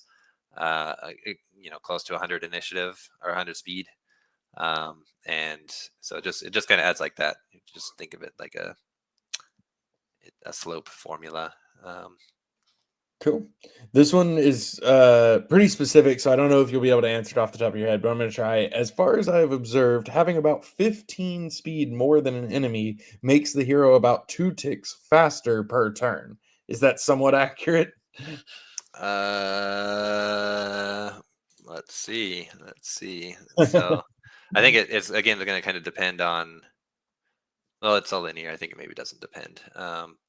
close to 100 initiative or 100 speed. And so it just kind of adds like that. You just think of it like a slope formula. Cool. This one is pretty specific, so I don't know if you'll be able to answer it off the top of your head, but I'm going to try. As far as I have observed, having about 15 speed more than an enemy makes the hero about 2 ticks faster per turn. Is that somewhat accurate? Let's see. So I think it's again going to kind of depend on. Well, it's all linear. I think it maybe doesn't depend.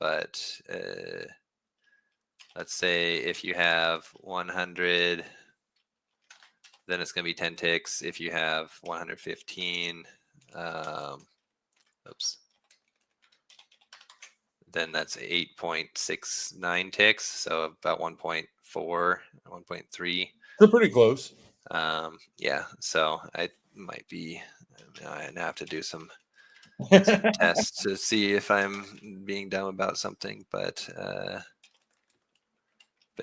But let's say if you have 100, then it's going to be 10 ticks. If you have 115, then that's 8.69 ticks. So about 1.4, 1.3. They're pretty close. Yeah. So I might be. I have to do some tests to see if I'm being dumb about something, but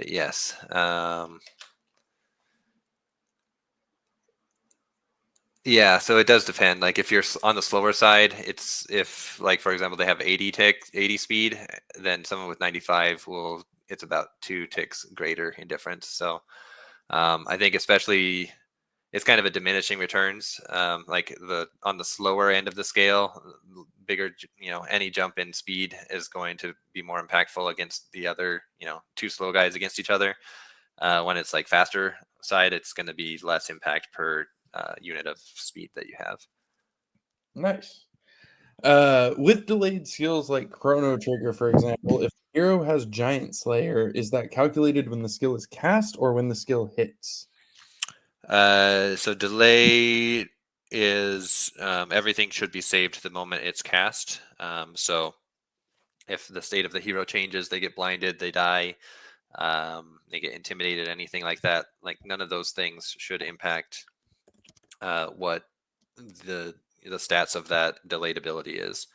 yes. Yeah, so it does depend. Like if you're on the slower side, it's if like for example they have 80 speed, then someone with 95 it's about 2 ticks greater in difference. So I think especially it's kind of a diminishing returns. Like on the slower end of the scale, bigger any jump in speed is going to be more impactful against the other 2 slow guys against each other. When it's like faster side, it's going to be less impact per unit of speed that you have. Nice. With delayed skills like Chrono Trigger, for example, if the hero has Giant Slayer, is that calculated when the skill is cast or when the skill hits? So delay is everything should be saved the moment it's cast. So if the state of the hero changes, they get blinded, they die, they get intimidated, anything like that, like none of those things should impact what the stats of that delayed ability is.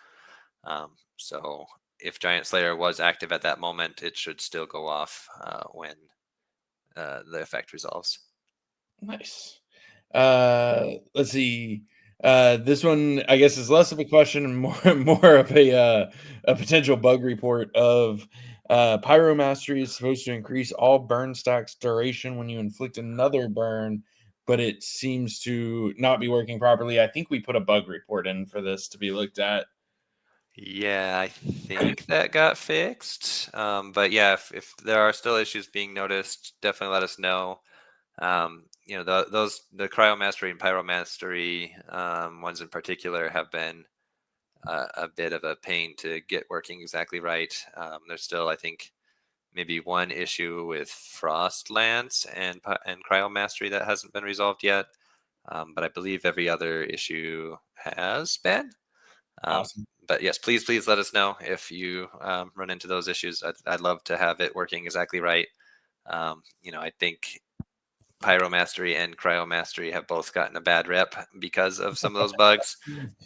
So if Giant Slayer was active at that moment, it should still go off when the effect resolves. Nice. Let's see. This one, I guess, is less of a question and more of a potential bug report of pyromastery is supposed to increase all burn stacks duration when you inflict another burn, but it seems to not be working properly. I think we put a bug report in for this to be looked at. Yeah, I think that got fixed. But yeah, if there are still issues being noticed, definitely let us know. The cryomastery and pyromastery ones in particular have been a bit of a pain to get working exactly right. There's still, I think, maybe one issue with frost lance and cryomastery that hasn't been resolved yet. But I believe every other issue has been. Awesome. But yes, please let us know if you run into those issues. I'd love to have it working exactly right. I think pyromastery and cryomastery have both gotten a bad rep because of some of those bugs.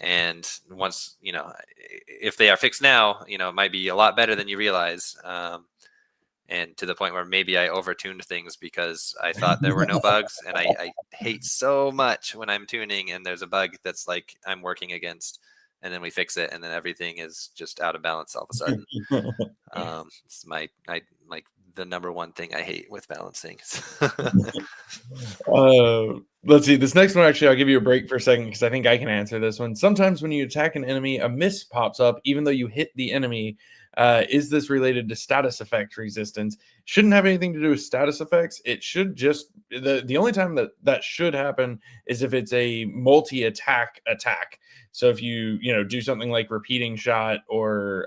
And once, if they are fixed now, it might be a lot better than you realize. And to the point where maybe I overtuned things because I thought there were no bugs. And I hate so much when I'm tuning and there's a bug that's like I'm working against, and then we fix it and then everything is just out of balance all of a sudden. It's like the number one thing I hate with balancing. Let's see. This next one, actually, I'll give you a break for a second because I think I can answer this one. Sometimes when you attack an enemy, a miss pops up even though you hit the enemy. Is this related to status effect resistance? Shouldn't have anything to do with status effects. It should just the only time that should happen is if it's a multi-attack attack. So if you do something like repeating shot or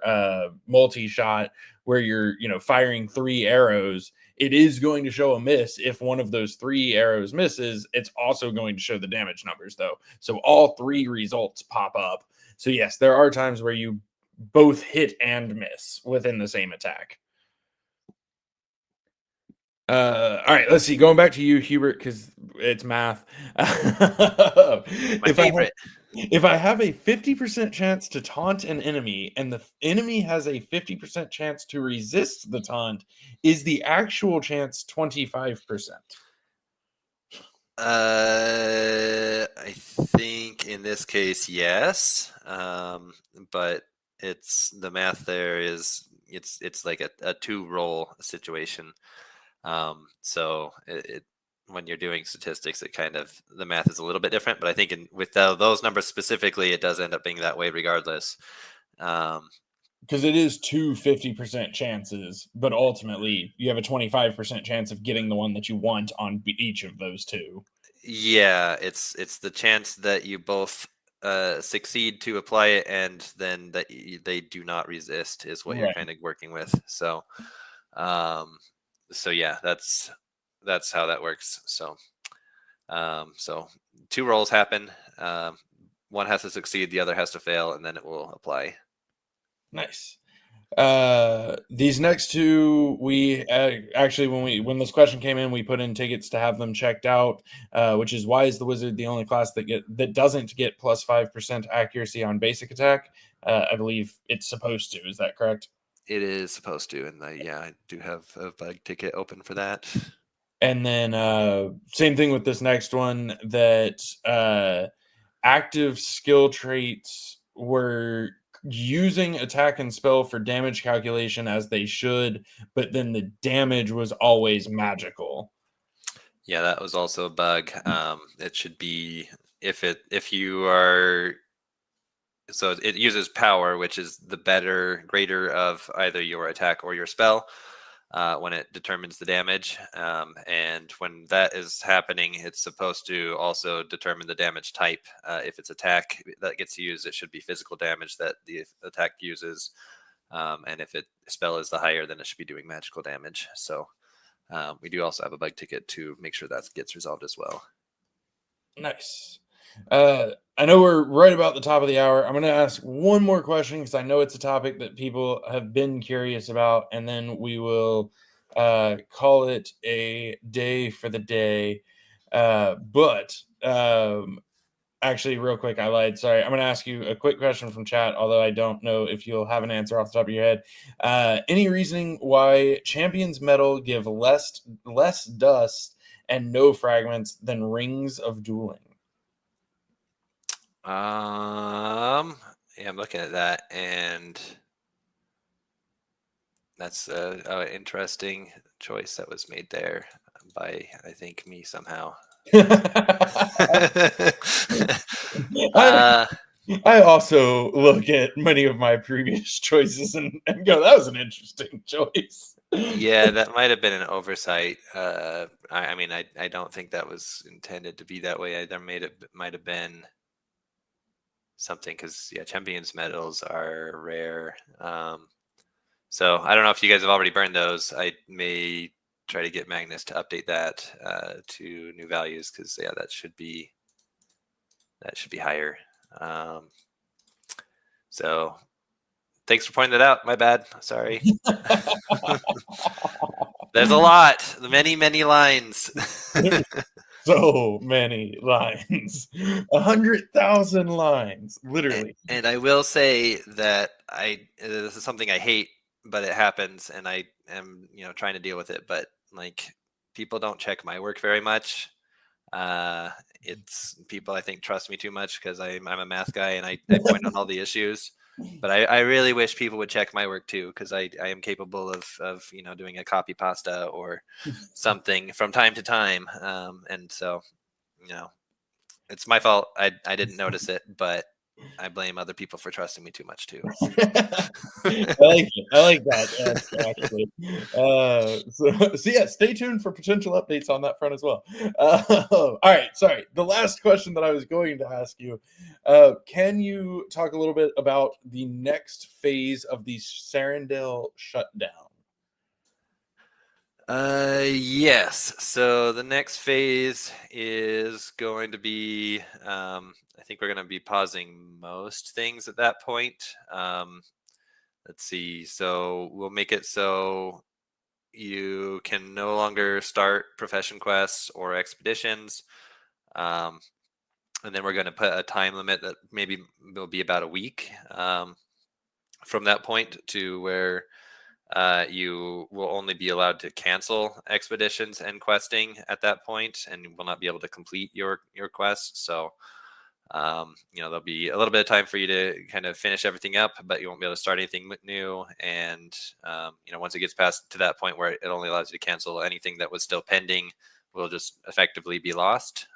multi-shot where you're firing 3 arrows, it is going to show a miss. If one of those 3 arrows misses, it's also going to show the damage numbers though. So all 3 results pop up. So yes, there are times where you both hit and miss within the same attack. All right, let's see. Going back to you, Hubert, because it's math. My favorite. If I have a 50% chance to taunt an enemy and the enemy has a 50% chance to resist the taunt, is the actual chance 25%? I think in this case, yes. But it's the math there is it's like a 2-roll situation. So when you're doing statistics, it kind of the math is a little bit different. But I think with those numbers specifically, it does end up being that way regardless. Because it is 2 50% chances, but ultimately you have a 25% chance of getting the one that you want on each of those 2. Yeah, it's the chance that you both succeed to apply it and then that they do not resist is what you're kind of working with. So yeah, that's how that works. So 2 rolls happen. One has to succeed, the other has to fail, and then it will apply. Nice. These next 2, we actually when this question came in, we put in tickets to have them checked out, which is why is the wizard the only class that doesn't get plus 5% accuracy on basic attack? I believe it's supposed to. Is that correct? It is supposed to, and I do have a bug ticket open for that. And then same thing with this next one, that active skill traits were using attack and spell for damage calculation as they should, but then the damage was always magical. Yeah, that was also a bug. It should be if you are. So it uses power, which is the greater of either your attack or your spell when it determines the damage. And when that is happening, it's supposed to also determine the damage type. If it's attack that gets used, it should be physical damage that the attack uses. And if spell is the higher, then it should be doing magical damage. So we do also have a bug ticket to make sure that gets resolved as well. Nice. I know we're right about the top of the hour. I'm going to ask one more question because I know it's a topic that people have been curious about, and then we will call it a day for the day. Actually, real quick, I lied. Sorry. I'm going to ask you a quick question from chat, although I don't know if you'll have an answer off the top of your head. Any reasoning why Champions Metal give less dust and no fragments than Rings of Dueling? Yeah, I'm looking at that, and that's an interesting choice that was made there by, I think, me somehow. I, I also look at many of my previous choices and go, that was an interesting choice. Yeah, that might have been an oversight. I mean, I don't think that was intended to be that way. There might have been something, because yeah, champions medals are rare. So I don't know if you guys have already burned those. I may try to get Magnus to update that to new values, because yeah, that should be higher. So thanks for pointing that out. My bad. Sorry. There's a lot. Many lines. So many lines. 100,000 lines, literally. And I will say that this is something I hate, but it happens, and I am trying to deal with it. But like, people don't check my work very much. It's people, I think, trust me too much because I'm a math guy, and I point on all the issues. But I really wish people would check my work too, because I am capable of doing a copy pasta or something from time to time. And so it's my fault. I didn't notice it, but I blame other people for trusting me too much too. I like it. I like that, actually. So yeah, stay tuned for potential updates on that front as well. All right, sorry. The last question that I was going to ask you, can you talk a little bit about the next phase of the Sarandale shutdown? Yes. So the next phase is going to be, I think we're going to be pausing most things at that point. Let's see. So we'll make it so you can no longer start profession quests or expeditions. And then we're going to put a time limit that maybe will be about a week from that point, to where you will only be allowed to cancel expeditions and questing at that point, and you will not be able to complete your quest. So there'll be a little bit of time for you to kind of finish everything up, but you won't be able to start anything new. And once it gets past to that point where it only allows you to cancel, anything that was still pending will just effectively be lost.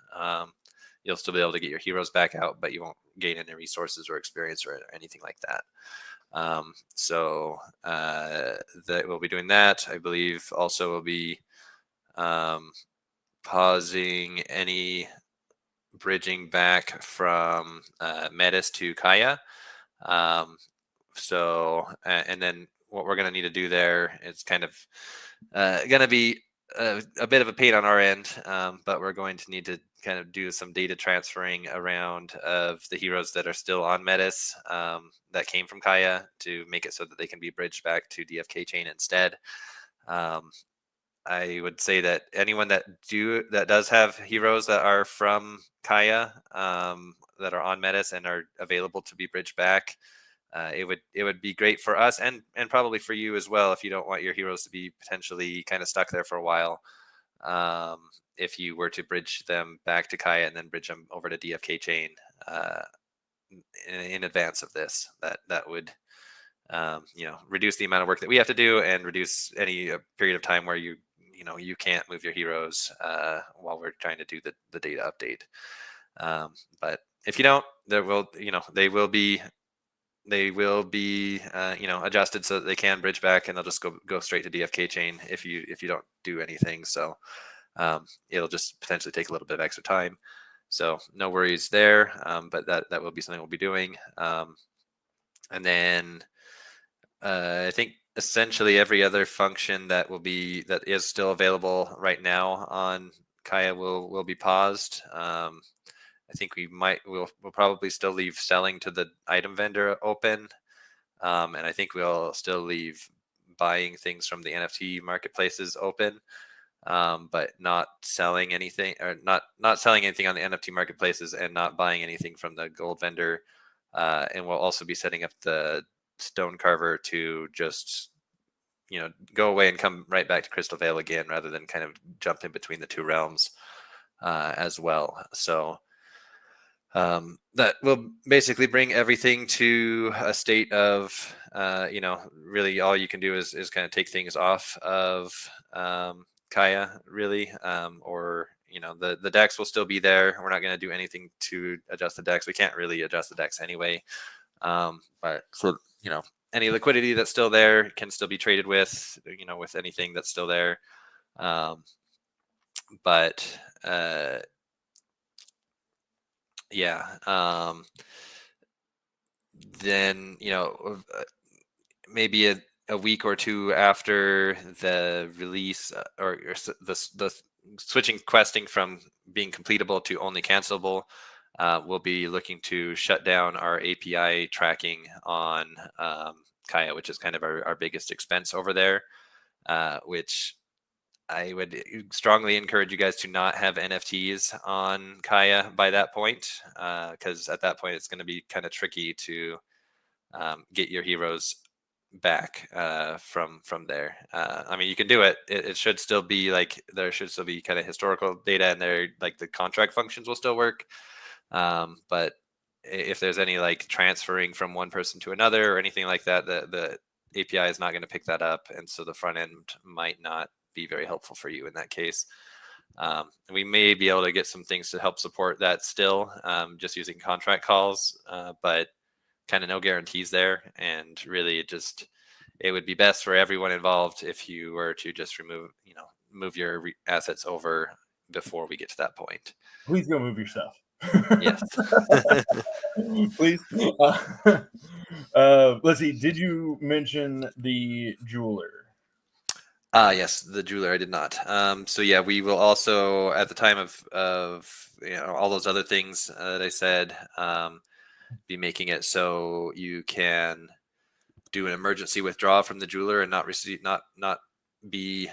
You'll still be able to get your heroes back out, but you won't gain any resources or experience or anything like that. So that we'll be doing that. I believe also we'll be pausing any bridging back from Metis to Kaya. And then what we're going to need to do there is kind of going to be a bit of a pain on our end, but we're going to need to kind of do some data transferring around of the heroes that are still on Metis that came from Kaya, to make it so that they can be bridged back to DFK Chain instead. I would say that anyone that does have heroes that are from Kaya that are on Metis and are available to be bridged back, it would be great for us and probably for you as well, if you don't want your heroes to be potentially kind of stuck there for a while. If you were to bridge them back to Kaya and then bridge them over to DFK Chain in advance of this, that would reduce the amount of work that we have to do and reduce any period of time where you can't move your heroes while we're trying to do the data update. But if you don't, they will be adjusted so that they can bridge back, and they'll just go straight to DFK Chain if you don't do anything. So it'll just potentially take a little bit of extra time. So no worries there. But that will be something we'll be doing. And then I think essentially every other function that is still available right now on Kaya will be paused. I think we'll probably still leave selling to the item vendor open, and I think we'll still leave buying things from the NFT marketplaces open, but not selling anything, or not selling anything on the NFT marketplaces, and not buying anything from the gold vendor. And we'll also be setting up the stone carver to just go away and come right back to Crystal Vale again, rather than kind of jump in between the two realms as well. So that will basically bring everything to a state of, really all you can do is kind of take things off of Kaya, really, or the decks will still be there. We're not going to do anything to adjust the decks. We can't really adjust the decks anyway. But so, any liquidity that's still there can still be traded with, with anything that's still there. But then, maybe a week or two after the release, or the switching questing from being completable to only cancelable, we'll be looking to shut down our API tracking on Kaya, which is kind of our biggest expense over there, which I would strongly encourage you guys to not have NFTs on Kaya by that point, because at that point it's going to be kind of tricky to get your heroes back from there. I mean, you can do it. It should still be there should still be kind of historical data, and there the contract functions will still work. But if there's any transferring from one person to another or anything like that, the API is not going to pick that up, and so the front end might not be very helpful for you in that case. We may be able to get some things to help support that still, just using contract calls, but kind of no guarantees there. And really it would be best for everyone involved if you were to just move your assets over before we get to that point. Please go move your stuff. Yes. Please. Let's see. Did you mention the jeweler? Yes, the jeweler. I did not. So yeah, we will also, at the time of all those other things that I said, be making it so you can do an emergency withdrawal from the jeweler and not be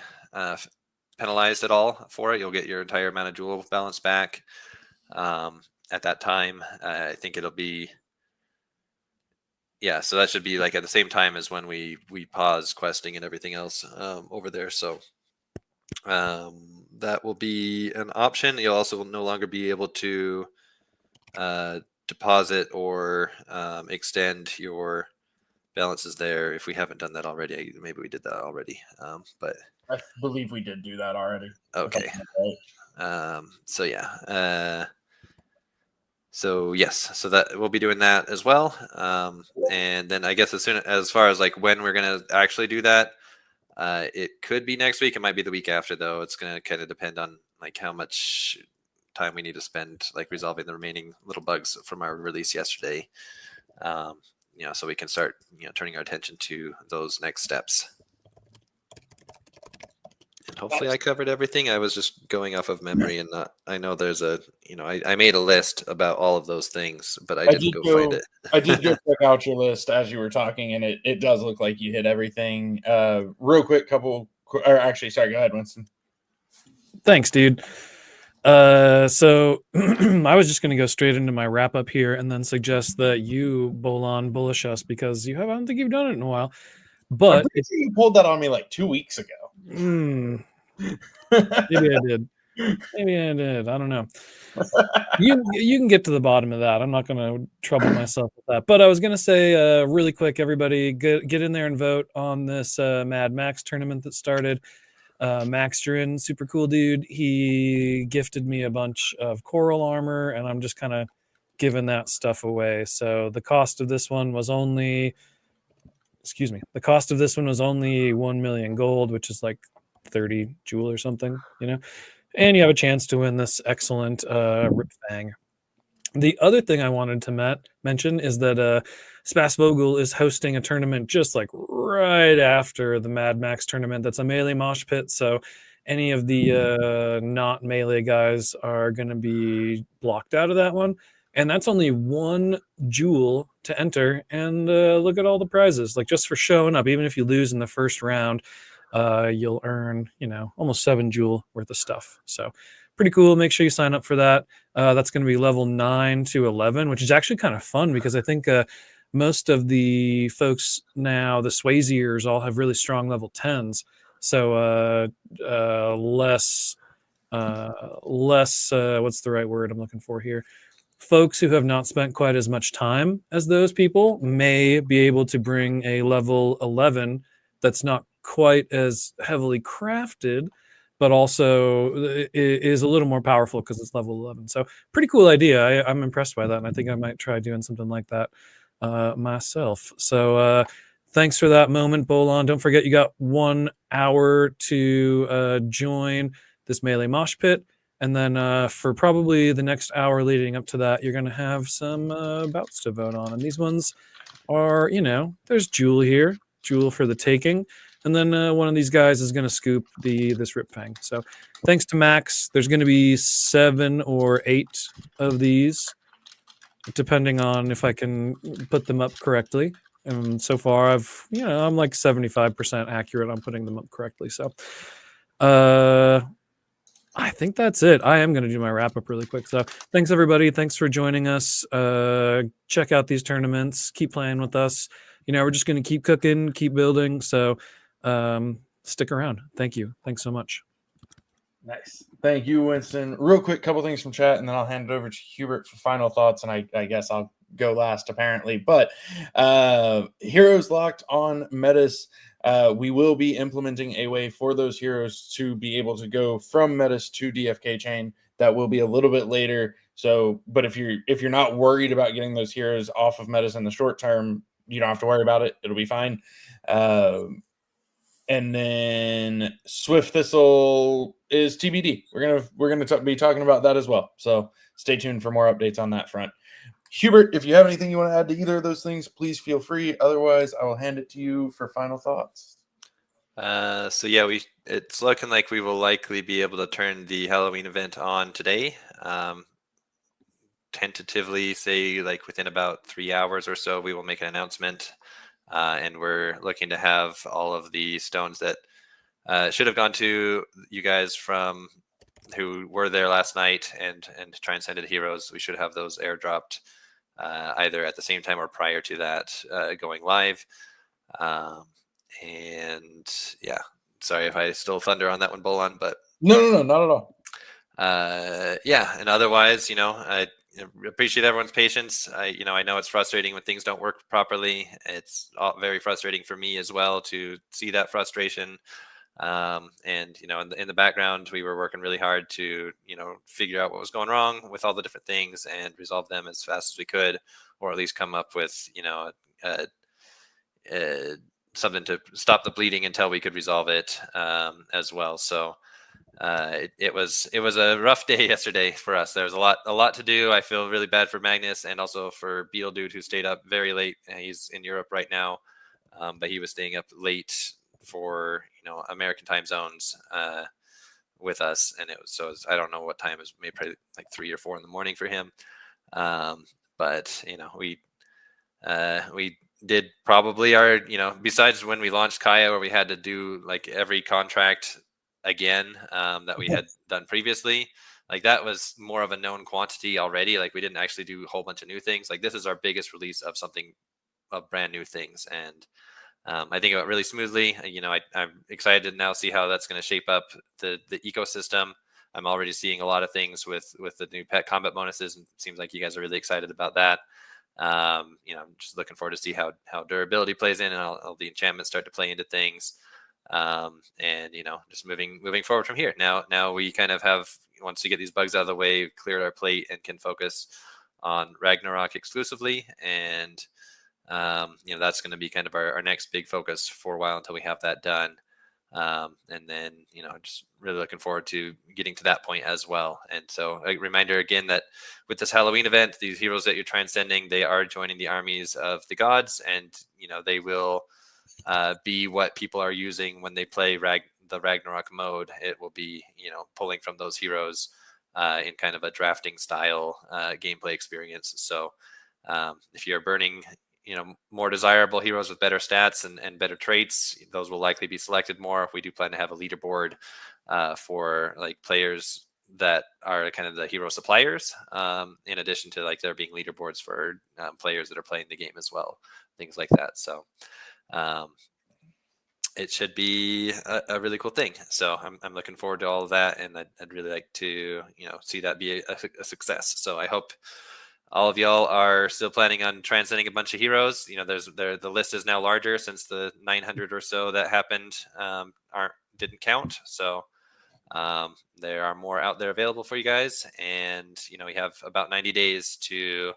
penalized at all for it. You'll get your entire amount of jewel balance back at that time. I think it'll be. Yeah, so that should be at the same time as when we pause questing and everything else over there. So that will be an option. You'll also no longer be able to deposit or extend your balances there if we haven't done that already. Maybe we did that already, but I believe we did do that already. Okay. So yeah. So yes, so that we'll be doing that as well. And then I guess as far as when we're gonna actually do that, it could be next week. It might be the week after, though. It's gonna kind of depend on how much time we need to spend resolving the remaining little bugs from our release yesterday. So we can start turning our attention to those next steps. And hopefully I covered everything. I was just going off of memory, and I know there's I made a list about all of those things, but I didn't go find it. I did go check out your list as you were talking, and it does look like you hit everything. Real quick, sorry, go ahead, Winston. Thanks, dude. So I was just going to go straight into my wrap up here and then suggest that you Bolon bullish us, because I don't think you've done it in a while. But you pulled that on me 2 weeks ago. Maybe I did. I don't know. You can get to the bottom of that. I'm not going to trouble myself with that. But I was going to say really quick, everybody, get in there and vote on this Mad Max tournament that started. Max Durin, super cool dude. He gifted me a bunch of coral armor, and I'm just kind of giving that stuff away. So the cost of this one was only 1 million gold, which is 30 jewel or something, and you have a chance to win this excellent Rip Fang. The other thing I wanted to mention is that Spasvogel is hosting a tournament just right after the Mad Max tournament. That's a melee mosh pit, so any of the not melee guys are going to be blocked out of that one. And that's only 1 jewel to enter, and look at all the prizes. Just for showing up, even if you lose in the first round, you'll earn, almost 7 jewel worth of stuff. So pretty cool. Make sure you sign up for that. That's going to be level 9 to 11, which is actually kind of fun, because I think most of the folks now, the Swaziers, all have really strong level 10s. So less what's the right word I'm looking for here? Folks who have not spent quite as much time as those people may be able to bring a level 11 that's not quite as heavily crafted, but also is a little more powerful because it's level 11. So pretty cool idea. I'm impressed by that, and I think I might try doing something like that myself. So thanks for that moment, Bolon. Don't forget you got 1 hour to join this Melee Mosh Pit. And then for probably the next hour leading up to that, you're going to have some bouts to vote on. And these ones are, there's Jewel here, Jewel for the taking. And then one of these guys is going to scoop this Rip Fang. So thanks to Max, there's going to be 7 or 8 of these, depending on if I can put them up correctly. And so far, I'm like 75% accurate on putting them up correctly. So, I think that's it. I am going to do my wrap up really quick. So thanks, everybody. Thanks for joining us. Check out these tournaments. Keep playing with us. We're just going to keep cooking, keep building. So stick around. Thank you. Thanks so much. Nice. Thank you, Winston. Real quick, couple things from chat, and then I'll hand it over to Hubert for final thoughts, and I guess I'll go last, apparently. But heroes locked on Metis. We will be implementing a way for those heroes to be able to go from Metis to DFK Chain. That will be a little bit later. So, but if you're not worried about getting those heroes off of Metis in the short term, you don't have to worry about it. It'll be fine. And then Swift Thistle is TBD. We're gonna be talking about that as well. So stay tuned for more updates on that front. Hubert, if you have anything you want to add to either of those things, please feel free. Otherwise, I will hand it to you for final thoughts. So yeah, it's looking like we will likely be able to turn the Halloween event on today. Tentatively say like within about 3 hours or so, we will make an announcement. And we're looking to have all of the stones that should have gone to you guys from who were there last night and try and send it to heroes. We should have those airdropped either at the same time or prior to that going live. And yeah, sorry if I stole thunder on that one, Bolon, but no, not at all. Yeah, and otherwise, I appreciate everyone's patience. I know it's frustrating when things don't work properly. It's very frustrating for me as well to see that frustration. And in the background, we were working really hard to figure out what was going wrong with all the different things and resolve them as fast as we could, or at least come up with something to stop the bleeding until we could resolve it as well. So. It was a rough day yesterday for us. There was a lot to do. I feel really bad for Magnus and also for Beal Dude, who stayed up very late. He's in Europe right now, but he was staying up late for American time zones with us, and I don't know what time it was, maybe probably like 3 or 4 in the morning for him. But we did probably our besides when we launched Kaya, where we had to do like every contract again that we had done previously, like that was more of a known quantity already. Like we didn't actually do a whole bunch of new things. Like this is our biggest release of brand new things, and I think it went really smoothly. I'm excited to now see how that's going to shape up the ecosystem. I'm already seeing a lot of things with the new pet combat bonuses, and it seems like you guys are really excited about that. I'm just looking forward to see how durability plays in and how the enchantments start to play into things. And just moving forward from here. Now we kind of have, once we get these bugs out of the way, cleared our plate and can focus on Ragnarok exclusively. And that's going to be kind of our next big focus for a while until we have that done. And then just really looking forward to getting to that point as well. And so a reminder again that with this Halloween event, these heroes that you're transcending, they are joining the armies of the gods, and they will be what people are using when they play the Ragnarok mode. It will be, pulling from those heroes in kind of a drafting style gameplay experience. So if you're burning, more desirable heroes with better stats and better traits, those will likely be selected more. We do plan to have a leaderboard for like players that are kind of the hero suppliers, in addition to like there being leaderboards for players that are playing the game as well, things like that. So it should be a really cool thing. So I'm looking forward to all of that, and I'd really like to see that be a success. So I hope all of y'all are still planning on transcending a bunch of heroes. The list is now larger since the 900 or so that happened didn't count. So there are more out there available for you guys, and we have about 90 days to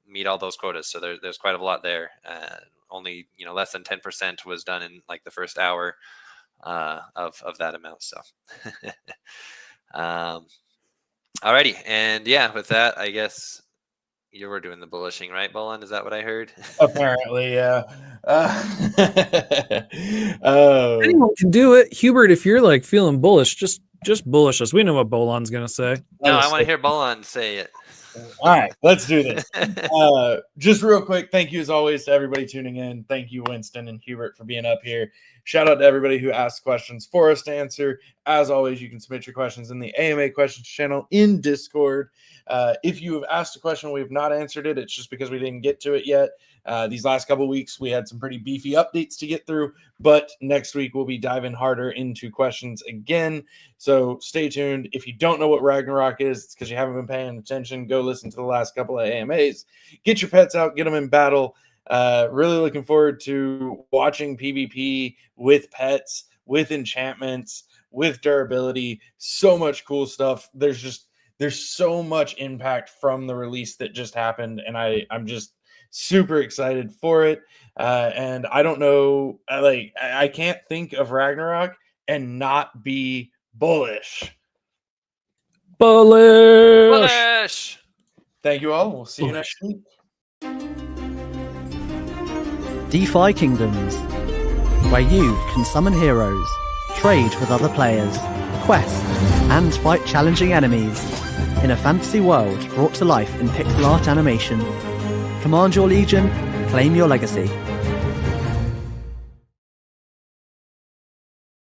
meet all those quotas. So there's quite a lot there. Only less than 10% was done in like the first hour of that amount. So alrighty, and yeah, with that, I guess you were doing the bullishing, right, Bolon? Is that what I heard? Apparently, yeah. Anyone can do it. Hubert, if you're like feeling bullish, just bullish us. We know what Bolon's gonna say. No, I want to hear Bolon say it. All right, let's do this. Just real quick, thank you as always to everybody tuning in. Thank you, Winston and Hubert, for being up here. Shout out to everybody who asked questions for us to answer. As always, you can submit your questions in the AMA questions channel in Discord. If you have asked a question, we have not answered it. It's just because we didn't get to it yet. These last couple of weeks, we had some pretty beefy updates to get through, but next week we'll be diving harder into questions again. So stay tuned. If you don't know what Ragnarok is, it's because you haven't been paying attention. Go listen to the last couple of AMAs. Get your pets out, get them in battle. Really looking forward to watching PvP with pets, with enchantments, with durability. So much cool stuff. There's so much impact from the release that just happened, and I'm just super excited for it. And I don't know, I can't think of Ragnarok and not be bullish. Bullish. Thank you all. We'll see you next week. DeFi Kingdoms, where you can summon heroes, trade with other players, quest, and fight challenging enemies in a fantasy world brought to life in pixel art animation. Command your legion, claim your legacy.